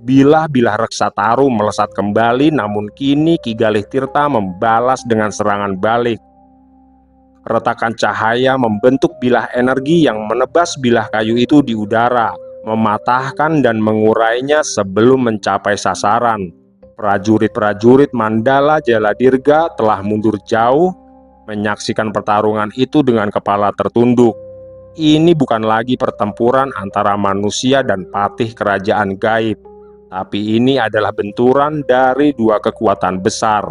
Bilah-bilah Reksataru melesat kembali, namun kini Ki Galih Tirta membalas dengan serangan balik. Retakan cahaya membentuk bilah energi yang menebas bilah kayu itu di udara, mematahkan dan mengurainya sebelum mencapai sasaran. Prajurit-prajurit Mandala Jaladirga telah mundur jauh, menyaksikan pertarungan itu dengan kepala tertunduk. Ini bukan lagi pertempuran antara manusia dan patih kerajaan gaib. tapi ini adalah benturan dari dua kekuatan besar.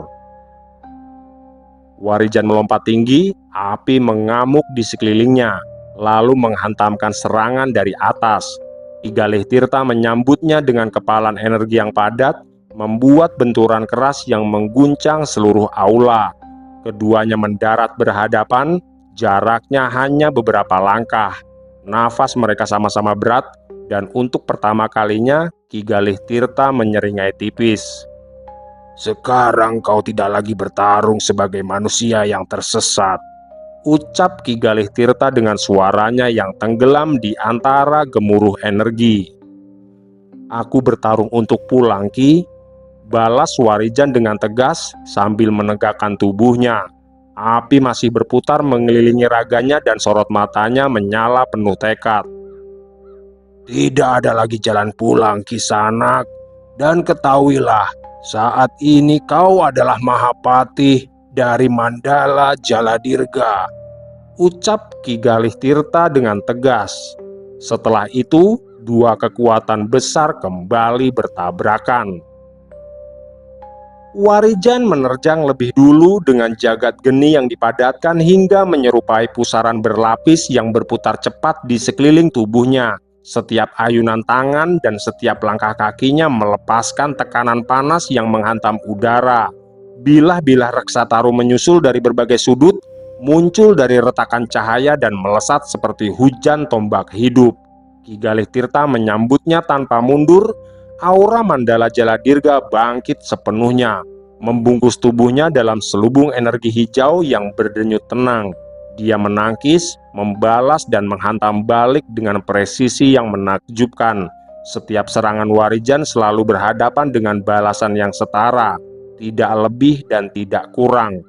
Warijan melompat tinggi, api mengamuk di sekelilingnya, lalu menghantamkan serangan dari atas. Ki Galih Tirta menyambutnya dengan kepalan energi yang padat, membuat benturan keras yang mengguncang seluruh aula. Keduanya mendarat berhadapan, jaraknya hanya beberapa langkah. Nafas mereka sama-sama berat, dan untuk pertama kalinya Ki Galih Tirta menyeringai tipis. Sekarang kau tidak lagi bertarung sebagai manusia yang tersesat, Ucap Ki Galih Tirta dengan suaranya yang tenggelam di antara gemuruh energi. Aku bertarung untuk pulang, Ki, balas Warijan dengan tegas sambil menegakkan tubuhnya. Api masih berputar mengelilingi raganya dan sorot matanya menyala penuh tekad. Tidak ada lagi jalan pulang, Kisanak. Dan ketahuilah, saat ini kau adalah Mahapatih dari Mandala Jaladirga. Ucap Ki Galih Tirta dengan tegas. Setelah itu, dua kekuatan besar kembali bertabrakan. Warijan menerjang lebih dulu dengan jagat geni yang dipadatkan hingga menyerupai pusaran berlapis yang berputar cepat di sekeliling tubuhnya. Setiap ayunan tangan dan setiap langkah kakinya melepaskan tekanan panas yang menghantam udara. Bilah-bilah Raksataru menyusul dari berbagai sudut, muncul dari retakan cahaya dan melesat seperti hujan tombak hidup. Ki Galih Tirta menyambutnya tanpa mundur. Aura Mandala Jaladirga bangkit sepenuhnya, membungkus tubuhnya dalam selubung energi hijau yang berdenyut tenang. Dia menangkis, membalas, dan menghantam balik dengan presisi yang menakjubkan. Setiap serangan Warijan selalu berhadapan dengan balasan yang setara, tidak lebih dan tidak kurang.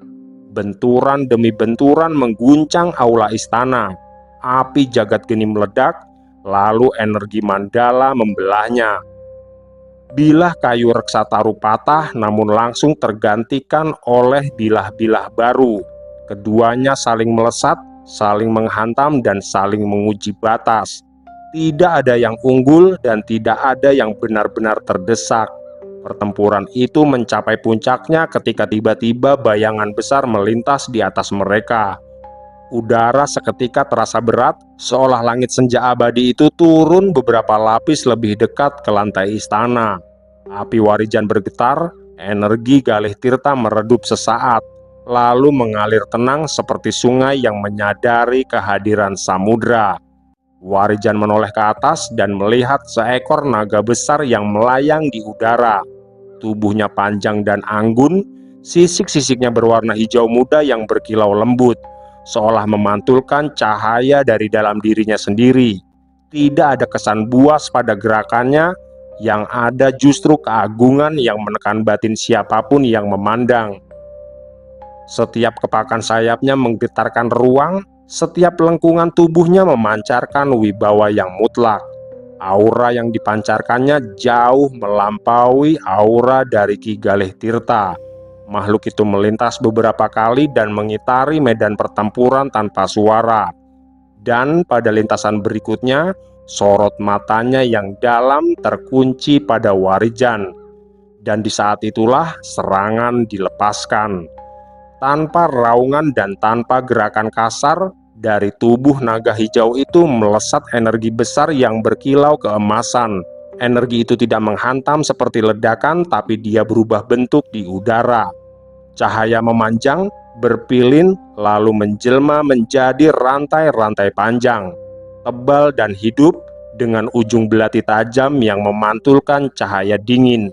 Benturan demi benturan mengguncang aula istana. Api jagat geni meledak, lalu energi Mandala membelahnya. Bilah kayu Raksataru patah namun langsung tergantikan oleh bilah-bilah baru. Keduanya saling melesat, saling menghantam, dan saling menguji batas. Tidak ada yang unggul dan tidak ada yang benar-benar terdesak. Pertempuran itu mencapai puncaknya ketika tiba-tiba bayangan besar melintas di atas mereka. Udara seketika terasa berat, seolah langit senja abadi itu turun beberapa lapis lebih dekat ke lantai istana. Api Warijan bergetar, energi Galih Tirta meredup sesaat, lalu mengalir tenang seperti sungai yang menyadari kehadiran samudra. Warijan menoleh ke atas dan melihat seekor naga besar yang melayang di udara. Tubuhnya panjang dan anggun, sisik-sisiknya berwarna hijau muda yang berkilau lembut, seolah memantulkan cahaya dari dalam dirinya sendiri. Tidak ada kesan buas pada gerakannya, yang ada justru keagungan yang menekan batin siapapun yang memandang. Setiap kepakan sayapnya menggetarkan ruang, setiap lengkungan tubuhnya memancarkan wibawa yang mutlak. Aura yang dipancarkannya jauh melampaui aura dari Ki Galih Tirta. Makhluk itu melintas beberapa kali dan mengitari medan pertempuran tanpa suara. Dan pada lintasan berikutnya, sorot matanya yang dalam terkunci pada Warijan. Dan di saat itulah serangan dilepaskan. Tanpa raungan dan tanpa gerakan kasar, dari tubuh naga hijau itu melesat energi besar yang berkilau keemasan. Energi itu tidak menghantam seperti ledakan, tapi dia berubah bentuk di udara. Cahaya memanjang, berpilin, lalu menjelma menjadi rantai-rantai panjang, tebal dan hidup, dengan ujung belati tajam yang memantulkan cahaya dingin.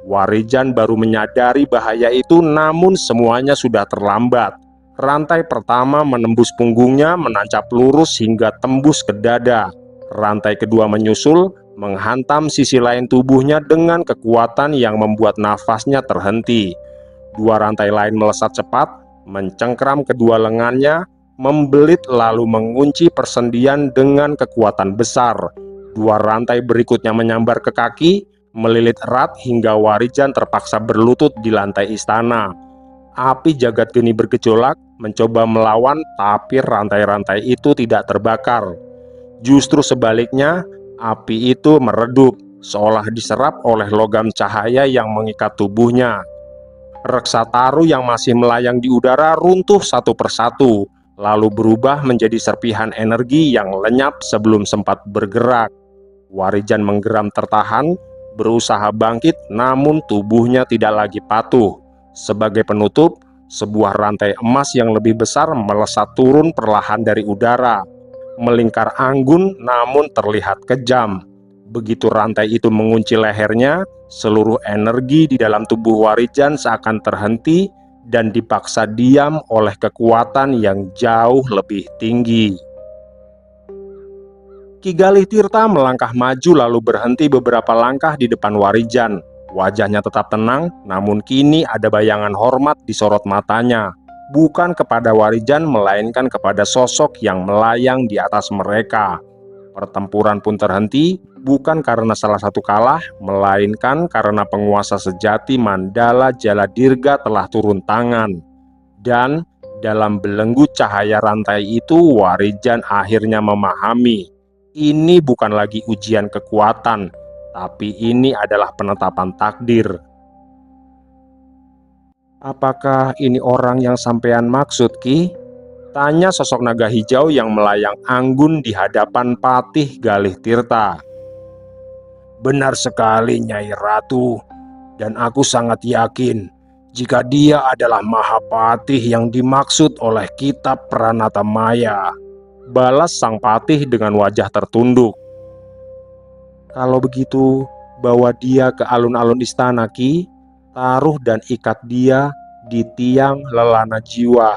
Warijan baru menyadari bahaya itu, namun semuanya sudah terlambat. Rantai pertama menembus punggungnya, menancap lurus hingga tembus ke dada. Rantai kedua menyusul, menghantam sisi lain tubuhnya dengan kekuatan yang membuat nafasnya terhenti. Dua rantai lain melesat cepat, mencengkram kedua lengannya, membelit lalu mengunci persendian dengan kekuatan besar. Dua rantai berikutnya menyambar ke kaki, melilit erat hingga Warijan terpaksa berlutut di lantai istana. Api jagat geni bergejolak, mencoba melawan, tapi rantai-rantai itu tidak terbakar. Justru sebaliknya, api itu meredup. seolah diserap oleh logam cahaya yang mengikat tubuhnya. Reksataru yang masih melayang di udara runtuh satu persatu, lalu berubah menjadi serpihan energi yang lenyap sebelum sempat bergerak. Warijan menggeram tertahan, berusaha bangkit, namun tubuhnya tidak lagi patuh. Sebagai penutup, sebuah rantai emas yang lebih besar melesat turun perlahan dari udara, melingkar anggun namun terlihat kejam. Begitu rantai itu mengunci lehernya, seluruh energi di dalam tubuh Warijan seakan terhenti dan dipaksa diam oleh kekuatan yang jauh lebih tinggi. Ki Galih Tirta melangkah maju lalu berhenti beberapa langkah di depan Warijan. Wajahnya tetap tenang, namun kini ada bayangan hormat di sorot matanya. Bukan kepada Warijan, melainkan kepada sosok yang melayang di atas mereka. Pertempuran pun terhenti, bukan karena salah satu kalah, melainkan karena penguasa sejati Mandala Jaladirga telah turun tangan. Dan dalam belenggu cahaya rantai itu, Warijan akhirnya memahami, ini bukan lagi ujian kekuatan, tapi ini adalah penetapan takdir. Apakah ini orang yang sampean maksud, Ki? Tanya sosok naga hijau yang melayang anggun di hadapan Patih Galih Tirta. Benar sekali, Nyai Ratu, dan aku sangat yakin jika dia adalah Mahapatih yang dimaksud oleh kitab Pranatamaya. Balas sang patih dengan wajah tertunduk. Kalau begitu, bawa dia ke alun-alun istana, Ki. Taruh dan ikat dia di tiang lelana jiwa.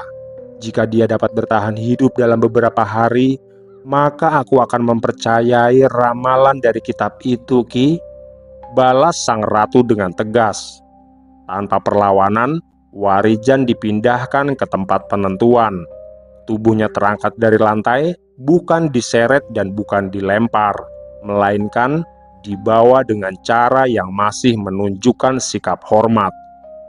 Jika dia dapat bertahan hidup dalam beberapa hari, maka aku akan mempercayai ramalan dari kitab itu, Ki. Balas sang ratu dengan tegas. Tanpa perlawanan, Warijan dipindahkan ke tempat penentuan. Tubuhnya terangkat dari lantai, bukan diseret dan bukan dilempar, melainkan dibawa dengan cara yang masih menunjukkan sikap hormat.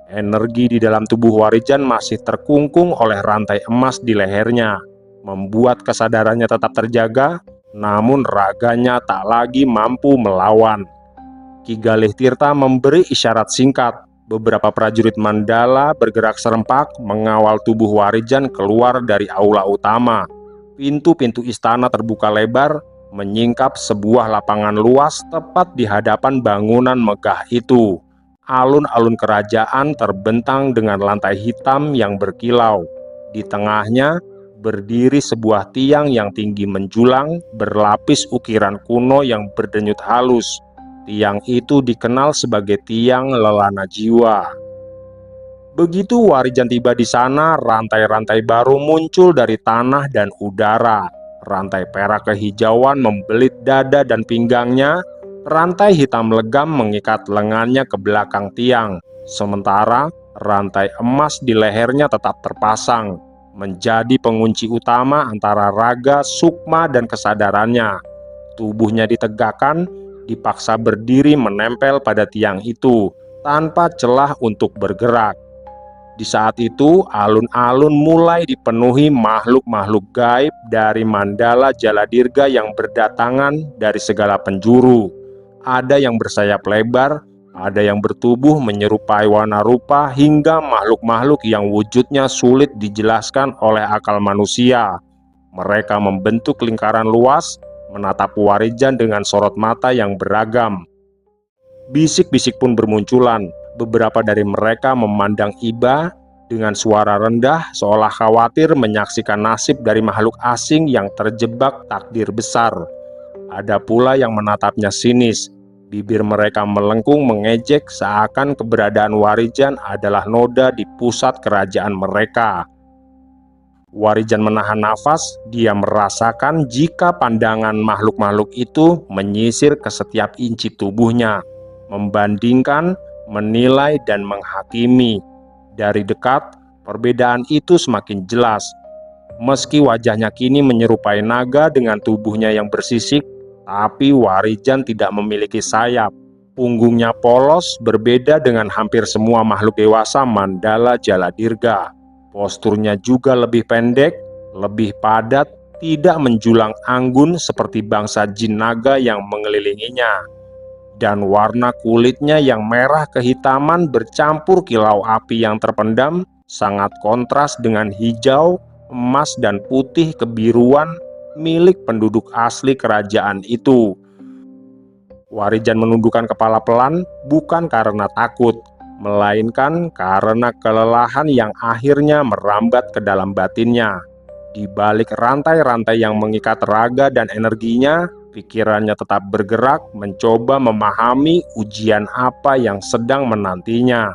Energi di dalam tubuh Warijan masih terkungkung oleh rantai emas di lehernya, membuat kesadarannya tetap terjaga, namun raganya tak lagi mampu melawan. Ki Galih Tirta memberi isyarat singkat. Beberapa prajurit Mandala bergerak serempak mengawal tubuh Warijan keluar dari aula utama. Pintu-pintu istana terbuka lebar, menyingkap sebuah lapangan luas tepat di hadapan bangunan megah itu. Alun-alun kerajaan terbentang dengan lantai hitam yang berkilau. Di tengahnya berdiri sebuah tiang yang tinggi menjulang, berlapis ukiran kuno yang berdenyut halus. Tiang itu dikenal sebagai tiang lelana jiwa. Begitu Warijan tiba di sana, rantai-rantai baru muncul dari tanah dan udara. Rantai perak kehijauan membelit dada dan pinggangnya. Rantai hitam legam mengikat lengannya ke belakang tiang, sementara rantai emas di lehernya tetap terpasang, menjadi pengunci utama antara raga, sukma, dan kesadarannya. Tubuhnya ditegakkan, dipaksa berdiri menempel pada tiang itu, tanpa celah untuk bergerak. Di saat itu, alun-alun mulai dipenuhi makhluk-makhluk gaib dari Mandala Jaladirga yang berdatangan dari segala penjuru. Ada yang bersayap lebar, ada yang bertubuh menyerupai warna rupa, hingga makhluk-makhluk yang wujudnya sulit dijelaskan oleh akal manusia. Mereka membentuk lingkaran luas, menatap Warijan dengan sorot mata yang beragam. Bisik-bisik pun bermunculan. Beberapa dari mereka memandang iba dengan suara rendah, seolah khawatir menyaksikan nasib dari makhluk asing yang terjebak takdir besar. Ada pula yang menatapnya sinis. Bibir mereka melengkung mengejek, seakan keberadaan Warijan adalah noda di pusat kerajaan mereka. Warijan menahan nafas. Dia merasakan jika pandangan makhluk-makhluk itu menyisir ke setiap inci tubuhnya, membandingkan, menilai, dan menghakimi. Dari dekat, perbedaan itu semakin jelas. Meski wajahnya kini menyerupai naga dengan tubuhnya yang bersisik, tapi Warijan tidak memiliki sayap. Punggungnya polos, berbeda dengan hampir semua makhluk dewasa Mandala Jaladirga. Posturnya juga lebih pendek, lebih padat, tidak menjulang anggun seperti bangsa jin naga yang mengelilinginya. dan warna kulitnya yang merah kehitaman bercampur kilau api yang terpendam sangat kontras dengan hijau, emas, dan putih kebiruan milik penduduk asli kerajaan itu. Warijan menundukkan kepala pelan, bukan karena takut, melainkan karena kelelahan yang akhirnya merambat ke dalam batinnya. Di balik rantai-rantai yang mengikat raga dan energinya, pikirannya tetap bergerak, mencoba memahami ujian apa yang sedang menantinya.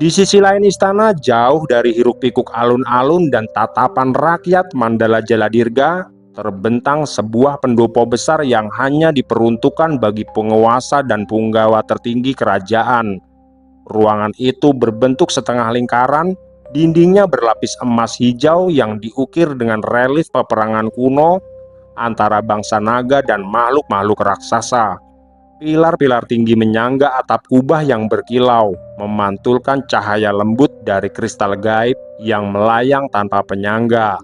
Di sisi lain istana, jauh dari hiruk-pikuk alun-alun dan tatapan rakyat Mandala Jaladirga, terbentang sebuah pendopo besar yang hanya diperuntukkan bagi penguasa dan punggawa tertinggi kerajaan. Ruangan itu berbentuk setengah lingkaran, dindingnya berlapis emas hijau yang diukir dengan relief peperangan kuno antara bangsa naga dan makhluk-makhluk raksasa. Pilar-pilar tinggi menyangga atap kubah yang berkilau, memantulkan cahaya lembut dari kristal gaib yang melayang tanpa penyangga.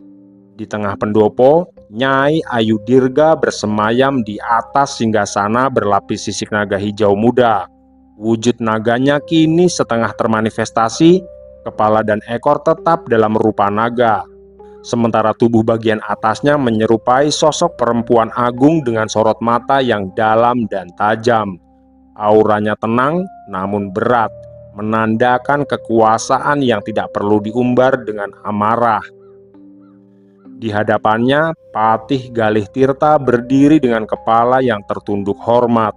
Di tengah pendopo, Nyai Ayu Dirga bersemayam di atas singgasana berlapis sisik naga hijau muda. Wujud naganya kini setengah termanifestasi, kepala dan ekor tetap dalam rupa naga. Sementara tubuh bagian atasnya menyerupai sosok perempuan agung dengan sorot mata yang dalam dan tajam. Auranya tenang namun berat, menandakan kekuasaan yang tidak perlu diumbar dengan amarah. Di hadapannya, Patih Galih Tirta berdiri dengan kepala yang tertunduk hormat.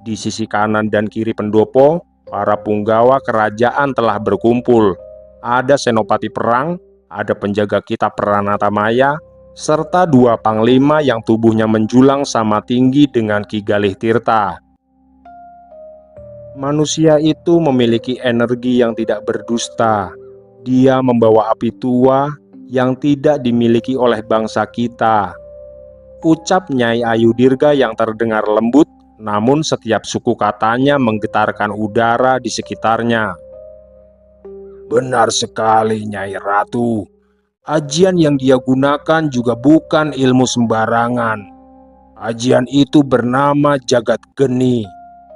Di sisi kanan dan kiri pendopo, para punggawa kerajaan telah berkumpul. Ada senopati perang, ada penjaga kitab Pranatamaya, serta dua panglima yang tubuhnya menjulang sama tinggi dengan Ki Galih Tirta. Manusia itu memiliki energi yang tidak berdusta. Dia membawa api tua yang tidak dimiliki oleh bangsa kita, ucap Nyai Ayu Dirga yang terdengar lembut, namun setiap suku katanya menggetarkan udara di sekitarnya. Benar sekali, Nyai Ratu. Ajian yang dia gunakan juga bukan ilmu sembarangan. Ajian itu bernama Jagat Geni,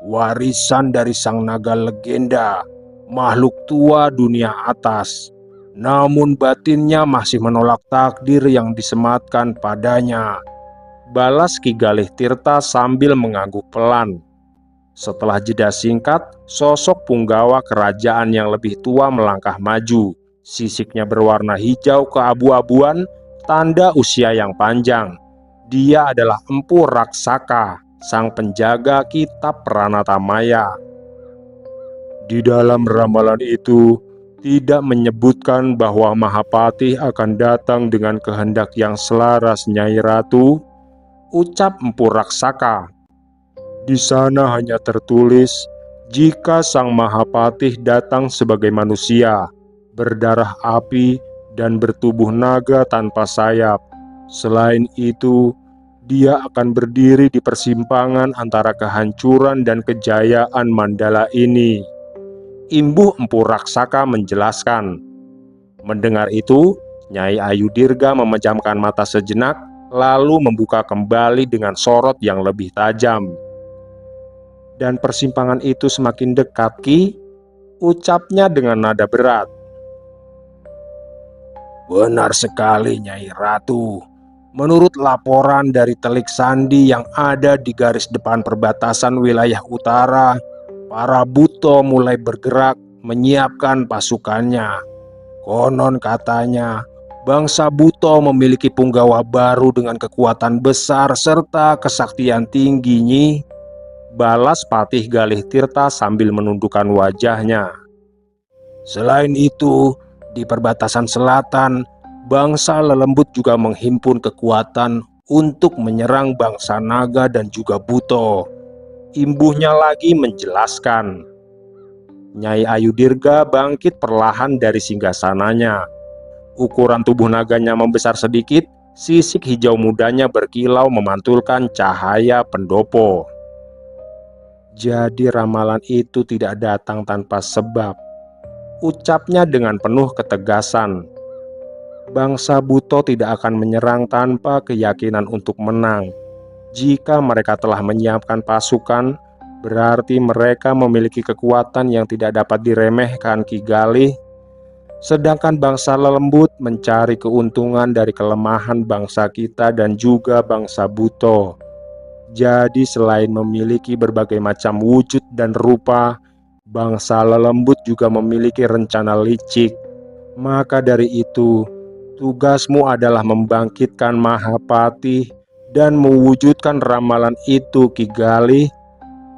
warisan dari sang naga legenda, makhluk tua dunia atas. Namun batinnya masih menolak takdir yang disematkan padanya, balas Ki Galih Tirta sambil mengangguk pelan. Setelah jeda singkat, sosok punggawa kerajaan yang lebih tua melangkah maju. Sisiknya berwarna hijau keabu-abuan, tanda usia yang panjang. Dia adalah Empu Raksaka, sang penjaga kitab Pranatamaya. Di dalam ramalan itu tidak menyebutkan bahwa Mahapatih akan datang dengan kehendak yang selaras, Nyai Ratu, ucap Empu Raksaka. Di sana hanya tertulis, jika sang Mahapatih datang sebagai manusia, berdarah api dan bertubuh naga tanpa sayap. Selain itu, dia akan berdiri di persimpangan antara kehancuran dan kejayaan Mandala ini. Imbuh Empu Raksaka menjelaskan. Mendengar itu, Nyai Ayu Dirga memejamkan mata sejenak, lalu membuka kembali dengan sorot yang lebih tajam. Dan persimpangan itu semakin dekat, Ki, ucapnya dengan nada berat. Benar sekali, Nyai Ratu. Menurut laporan dari Telik Sandi yang ada di garis depan perbatasan wilayah utara, para Buto mulai bergerak menyiapkan pasukannya. Konon katanya, bangsa Buto memiliki punggawa baru dengan kekuatan besar serta kesaktian tinggi, Nyi, balas Patih Galih Tirta sambil menundukkan wajahnya. Selain itu, di perbatasan selatan, bangsa Lelembut juga menghimpun kekuatan untuk menyerang bangsa Naga dan juga Buto. Imbuhnya lagi menjelaskan. Nyai Ayu Dirga bangkit perlahan dari singgasananya. Ukuran tubuh naganya membesar sedikit, sisik hijau mudanya berkilau memantulkan cahaya pendopo. Jadi ramalan itu tidak datang tanpa sebab, ucapnya dengan penuh ketegasan. Bangsa Buto tidak akan menyerang tanpa keyakinan untuk menang. Jika mereka telah menyiapkan pasukan, berarti mereka memiliki kekuatan yang tidak dapat diremehkan, Ki Galih. Sedangkan bangsa lelembut mencari keuntungan dari kelemahan bangsa kita dan juga bangsa buto. Jadi selain memiliki berbagai macam wujud dan rupa, bangsa lelembut juga memiliki rencana licik. Maka dari itu, tugasmu adalah membangkitkan Mahapati dan mewujudkan ramalan itu, Ki Galih.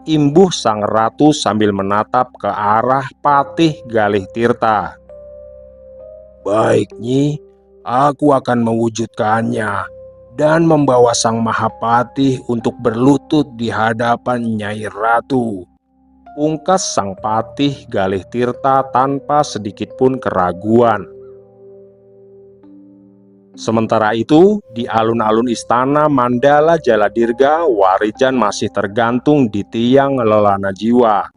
Imbuh sang ratu sambil menatap ke arah Patih Galih Tirta. Baik, Nyi, aku akan mewujudkannya dan membawa sang Mahapati untuk berlutut di hadapan Nyai Ratu. Pungkas sang Patih Galih Tirta tanpa sedikit pun keraguan. Sementara itu, di alun-alun istana Mandala Jaladirga, Warijan masih tergantung di tiang Lelana Jiwa.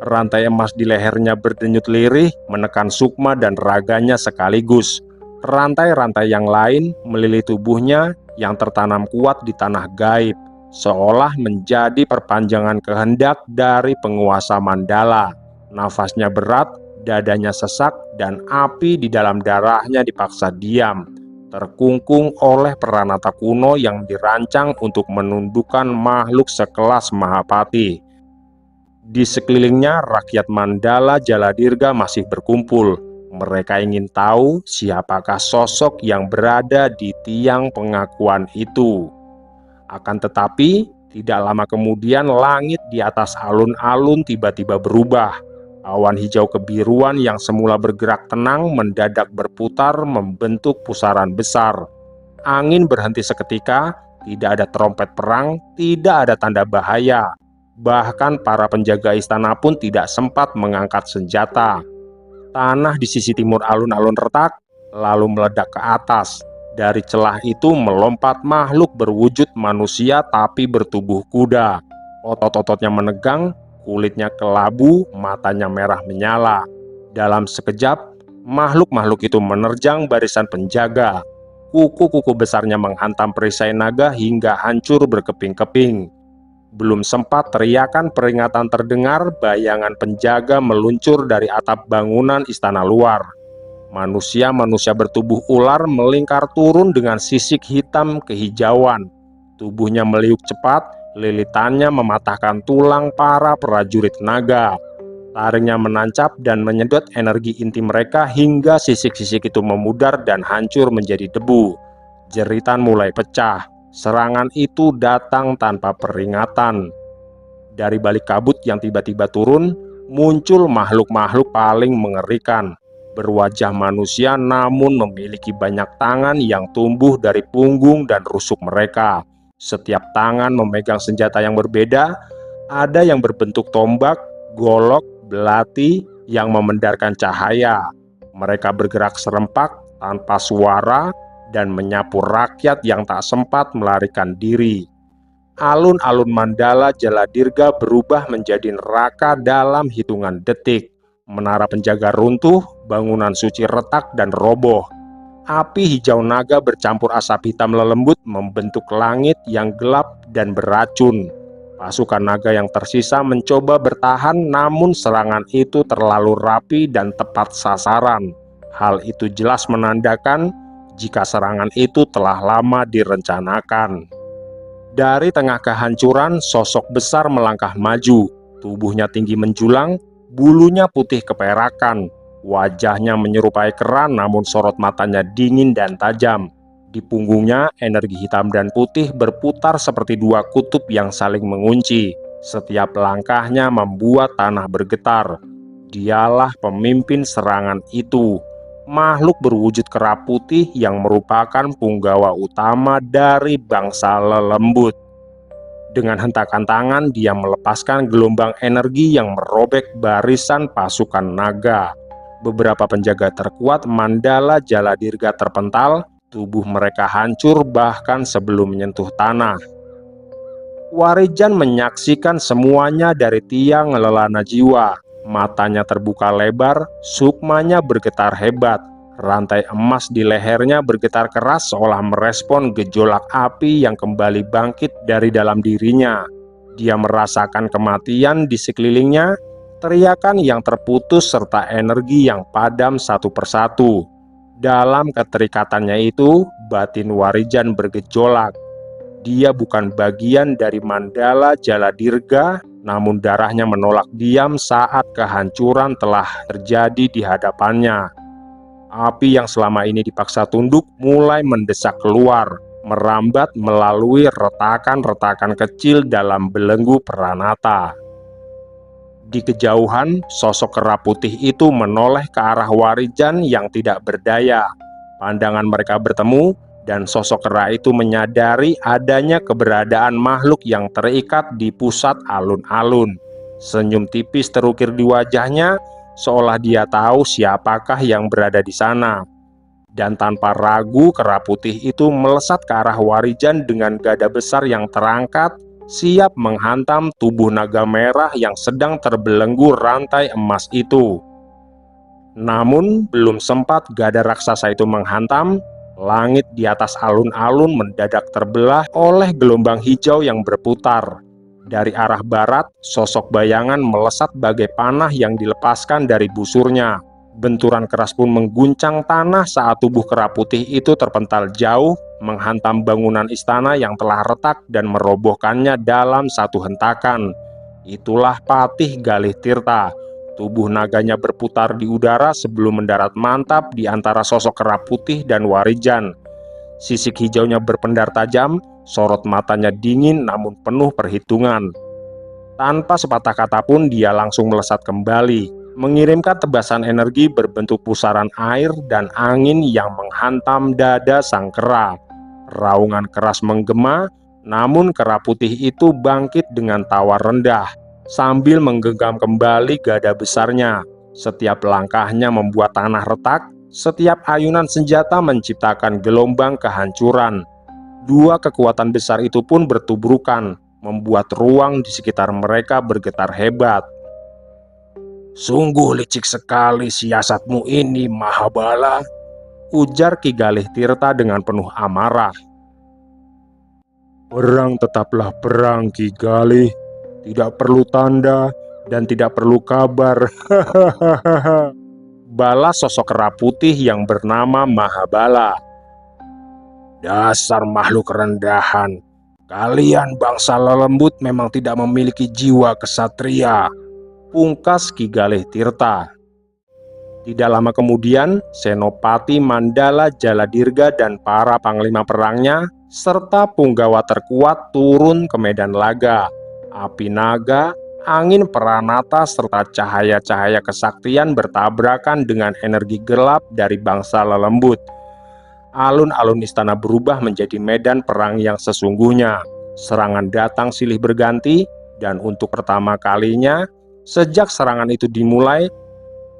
Rantai emas di lehernya berdenyut lirih menekan sukma dan raganya sekaligus. Rantai-rantai yang lain melilihi tubuhnya yang tertanam kuat di tanah gaib, seolah menjadi perpanjangan kehendak dari penguasa Mandala. Nafasnya berat, dadanya sesak, dan api di dalam darahnya dipaksa diam, terkungkung oleh peranata kuno yang dirancang untuk menundukkan makhluk sekelas Mahapati. Di sekelilingnya, rakyat Mandala Jaladirga masih berkumpul. Mereka ingin tahu siapakah sosok yang berada di tiang pengakuan itu. Akan tetapi, tidak lama kemudian langit di atas alun-alun tiba-tiba berubah. Awan hijau kebiruan yang semula bergerak tenang mendadak berputar membentuk pusaran besar. Angin berhenti seketika, tidak ada trompet perang, tidak ada tanda bahaya. Bahkan para penjaga istana pun tidak sempat mengangkat senjata. Tanah di sisi timur alun-alun retak, lalu meledak ke atas. Dari celah itu melompat makhluk berwujud manusia tapi bertubuh kuda. Otot-ototnya menegang, kulitnya kelabu, matanya merah menyala. Dalam sekejap, makhluk-makhluk itu menerjang barisan penjaga. Kuku-kuku besarnya menghantam perisai naga hingga hancur berkeping-keping. Belum sempat teriakan peringatan terdengar, bayangan penjaga meluncur dari atap bangunan istana luar. Manusia-manusia bertubuh ular melingkar turun dengan sisik hitam kehijauan. Tubuhnya meliuk cepat, lilitannya mematahkan tulang para prajurit naga. Taringnya menancap dan menyedot energi inti mereka hingga sisik-sisik itu memudar dan hancur menjadi debu. Jeritan mulai pecah. Serangan itu datang tanpa peringatan. Dari balik kabut yang tiba-tiba turun, muncul makhluk-makhluk paling mengerikan. Berwajah manusia namun memiliki banyak tangan yang tumbuh dari punggung dan rusuk mereka. Setiap tangan memegang senjata yang berbeda, ada yang berbentuk tombak, golok, belati yang memendarkan cahaya. Mereka bergerak serempak tanpa suara dan menyapu rakyat yang tak sempat melarikan diri. Alun-alun Mandala Jaladirga berubah menjadi neraka dalam hitungan detik. Menara penjaga runtuh, bangunan suci retak dan roboh. Api hijau naga bercampur asap hitam lelembut membentuk langit yang gelap dan beracun. Pasukan naga yang tersisa mencoba bertahan, namun serangan itu terlalu rapi dan tepat sasaran. Hal itu jelas menandakan jika serangan itu telah lama direncanakan. Dari tengah kehancuran, sosok besar melangkah maju. Tubuhnya tinggi menjulang, bulunya putih keperakan. Wajahnya menyerupai keran, namun sorot matanya dingin dan tajam. Di punggungnya, energi hitam dan putih berputar seperti dua kutub yang saling mengunci. Setiap langkahnya membuat tanah bergetar. Dialah pemimpin serangan itu. Makhluk berwujud kera putih yang merupakan punggawa utama dari bangsa lelembut. Dengan hentakan tangan, dia melepaskan gelombang energi yang merobek barisan pasukan naga. Beberapa penjaga terkuat Mandala Jaladirga terpental, tubuh mereka hancur bahkan sebelum menyentuh tanah. Warijan menyaksikan semuanya dari tiang Lelana Jiwa. Matanya terbuka lebar, sukmanya bergetar hebat, Rantai emas di lehernya bergetar keras seolah merespon gejolak api yang kembali bangkit dari dalam dirinya. Dia merasakan kematian di sekelilingnya, teriakan yang terputus serta energi yang padam satu persatu. Dalam keterikatannya itu, batin Warijan bergejolak. Dia bukan bagian dari Mandala Jaladirga, namun darahnya menolak diam saat kehancuran telah terjadi di hadapannya. Api yang selama ini dipaksa tunduk mulai mendesak keluar, merambat melalui retakan-retakan kecil dalam belenggu Pranata. Di kejauhan, sosok kera putih itu menoleh ke arah Warijan yang tidak berdaya. Pandangan mereka bertemu, dan sosok kera itu menyadari adanya keberadaan makhluk yang terikat di pusat alun-alun. Senyum tipis terukir di wajahnya, seolah dia tahu siapakah yang berada di sana. Dan tanpa ragu, kera putih itu melesat ke arah Warijan dengan gada besar yang terangkat, siap menghantam tubuh naga merah yang sedang terbelenggu rantai emas itu. Namun, belum sempat gada raksasa itu menghantam, langit di atas alun-alun mendadak terbelah oleh gelombang hijau yang berputar. Dari arah barat, sosok bayangan melesat bagai panah yang dilepaskan dari busurnya. Benturan keras pun mengguncang tanah saat tubuh kera putih itu terpental jauh, menghantam bangunan istana yang telah retak dan merobohkannya dalam satu hentakan. Itulah Patih Galih Tirta. Tubuh naganya berputar di udara sebelum mendarat mantap di antara sosok kera putih dan Warijan. Sisik hijaunya berpendar tajam, sorot matanya dingin namun penuh perhitungan. Tanpa sepatah kata pun dia langsung melesat kembali, mengirimkan tebasan energi berbentuk pusaran air dan angin yang menghantam dada sang kera. Raungan keras menggema, namun kera putih itu bangkit dengan tawa rendah, sambil menggenggam kembali gada besarnya. Setiap langkahnya membuat tanah retak, setiap ayunan senjata menciptakan gelombang kehancuran. Dua kekuatan besar itu pun bertubrukan, membuat ruang di sekitar mereka bergetar hebat. "Sungguh licik sekali siasatmu ini, Mahabala," ujar Ki Galih Tirta dengan penuh amarah. "Perang tetaplah perang, Ki Galih. Tidak perlu tanda dan tidak perlu kabar." Balas sosok kera putih yang bernama Mahabala. "Dasar makhluk rendahan. Kalian bangsa lelembut memang tidak memiliki jiwa kesatria," pungkas Ki Galih Tirta. Tidak lama kemudian, Senopati Mandala Jaladirga dan para panglima perangnya serta punggawa terkuat turun ke medan laga. Api naga, angin Pranata serta cahaya-cahaya kesaktian bertabrakan dengan energi gelap dari bangsa lelembut. Alun-alun istana berubah menjadi medan perang yang sesungguhnya. Serangan datang silih berganti, dan untuk pertama kalinya sejak serangan itu dimulai,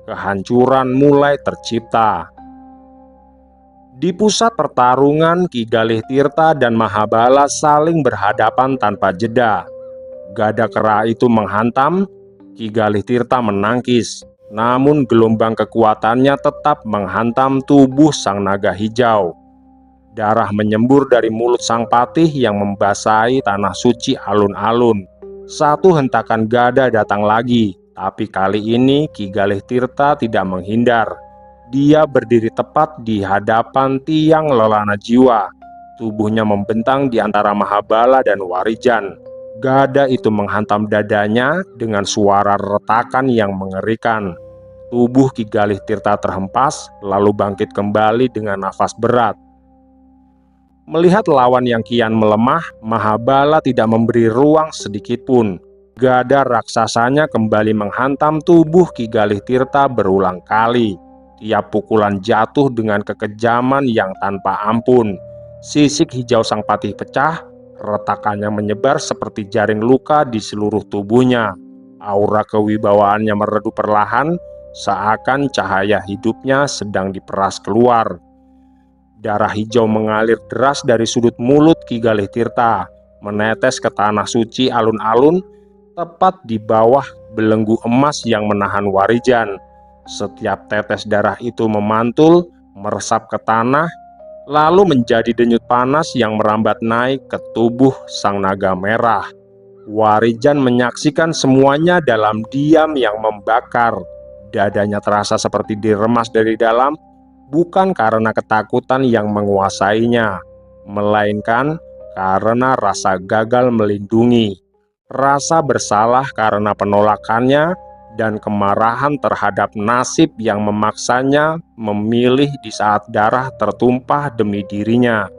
kehancuran mulai tercipta. Di pusat pertarungan, Ki Galih Tirta dan Mahabala saling berhadapan tanpa jeda. Gada kera itu menghantam, Ki Galih Tirta menangkis, namun gelombang kekuatannya tetap menghantam tubuh sang naga hijau. Darah menyembur dari mulut sang patih yang membasahi tanah suci alun-alun. Satu hentakan gada datang lagi, tapi kali ini Ki Galih Tirta tidak menghindar. Dia berdiri tepat di hadapan tiang lelana jiwa. Tubuhnya membentang di antara Mahabala dan Warijan. Gada itu menghantam dadanya dengan suara retakan yang mengerikan. Tubuh Ki Galih Tirta terhempas, lalu bangkit kembali dengan nafas berat. Melihat lawan yang kian melemah, Mahabala tidak memberi ruang sedikit pun. Gada raksasanya kembali menghantam tubuh Ki Galih Tirta berulang kali. Tiap pukulan jatuh dengan kekejaman yang tanpa ampun. Sisik hijau sang patih pecah, retakannya menyebar seperti jaring luka di seluruh tubuhnya. Aura kewibawaannya meredup perlahan, seakan cahaya hidupnya sedang diperas keluar. Darah hijau mengalir deras dari sudut mulut Ki Galih Tirta, menetes ke tanah suci alun-alun, tepat di bawah belenggu emas yang menahan Warijan. Setiap tetes darah itu memantul, meresap ke tanah, lalu menjadi denyut panas yang merambat naik ke tubuh sang naga merah. Warijan menyaksikan semuanya dalam diam yang membakar. Dadanya terasa seperti diremas dari dalam, bukan karena ketakutan yang menguasainya, melainkan karena rasa gagal melindungi, rasa bersalah karena penolakannya, dan kemarahan terhadap nasib yang memaksanya memilih di saat darah tertumpah demi dirinya.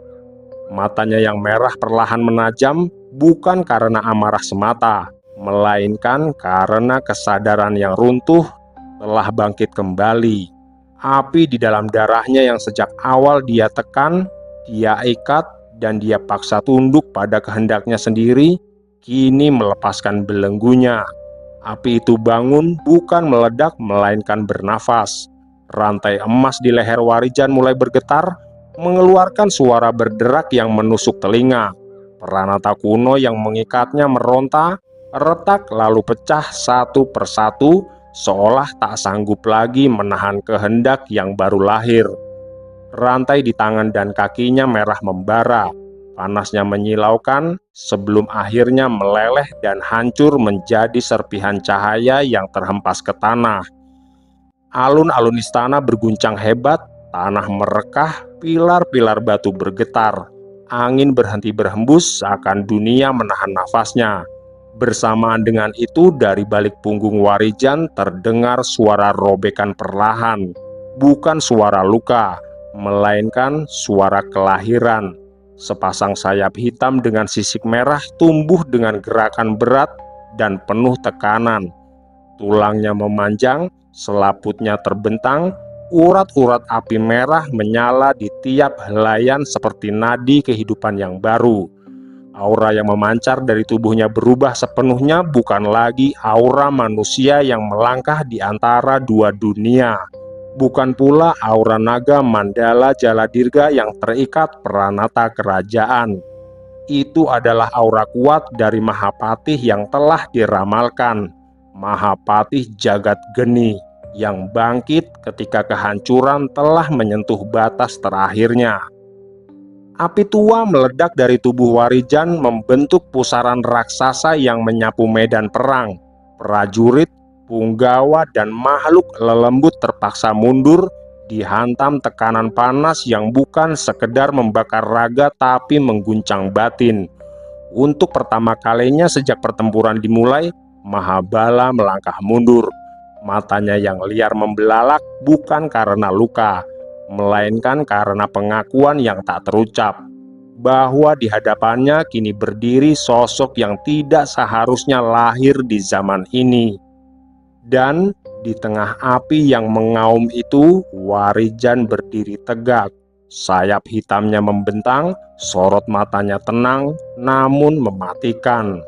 Matanya yang merah perlahan menajam, bukan karena amarah semata, melainkan karena kesadaran yang runtuh telah bangkit kembali. Api di dalam darahnya yang sejak awal dia tekan, dia ikat, dan dia paksa tunduk pada kehendaknya sendiri, kini melepaskan belenggunya. Api itu bangun, bukan meledak, melainkan bernafas. Rantai emas di leher Warijan mulai bergetar, mengeluarkan suara berderak yang menusuk telinga. Peranata kuno yang mengikatnya meronta, retak lalu pecah satu persatu, seolah tak sanggup lagi menahan kehendak yang baru lahir. Rantai di tangan dan kakinya merah membara, panasnya menyilaukan sebelum akhirnya meleleh dan hancur menjadi serpihan cahaya yang terhempas ke tanah. Alun-alun istana berguncang hebat, tanah merekah, pilar-pilar batu bergetar. Angin berhenti berhembus seakan dunia menahan nafasnya. Bersamaan dengan itu dari balik punggung Warijan terdengar suara robekan perlahan. Bukan suara luka, melainkan suara kelahiran. Sepasang sayap hitam dengan sisik merah tumbuh dengan gerakan berat dan penuh tekanan. Tulangnya memanjang, selaputnya terbentang, urat-urat api merah menyala di tiap helaian seperti nadi kehidupan yang baru. Aura yang memancar dari tubuhnya berubah sepenuhnya, bukan lagi aura manusia yang melangkah di antara dua dunia. Bukan pula aura naga Mandala Jaladirga yang terikat peranata kerajaan. Itu adalah aura kuat dari Mahapatih yang telah diramalkan, Mahapatih Jagat Geni, yang bangkit ketika kehancuran telah menyentuh batas terakhirnya. Api tua meledak dari tubuh Warijan membentuk pusaran raksasa yang menyapu medan perang. Prajurit, punggawa, dan makhluk lelembut terpaksa mundur, dihantam tekanan panas yang bukan sekedar membakar raga tapi mengguncang batin. Untuk pertama kalinya sejak pertempuran dimulai, Mahabala melangkah mundur. Matanya yang liar membelalak bukan karena luka, melainkan karena pengakuan yang tak terucap, bahwa di hadapannya kini berdiri sosok yang tidak seharusnya lahir di zaman ini. Dan di tengah api yang mengaum itu, Warijan berdiri tegak. Sayap hitamnya membentang, sorot matanya tenang namun mematikan.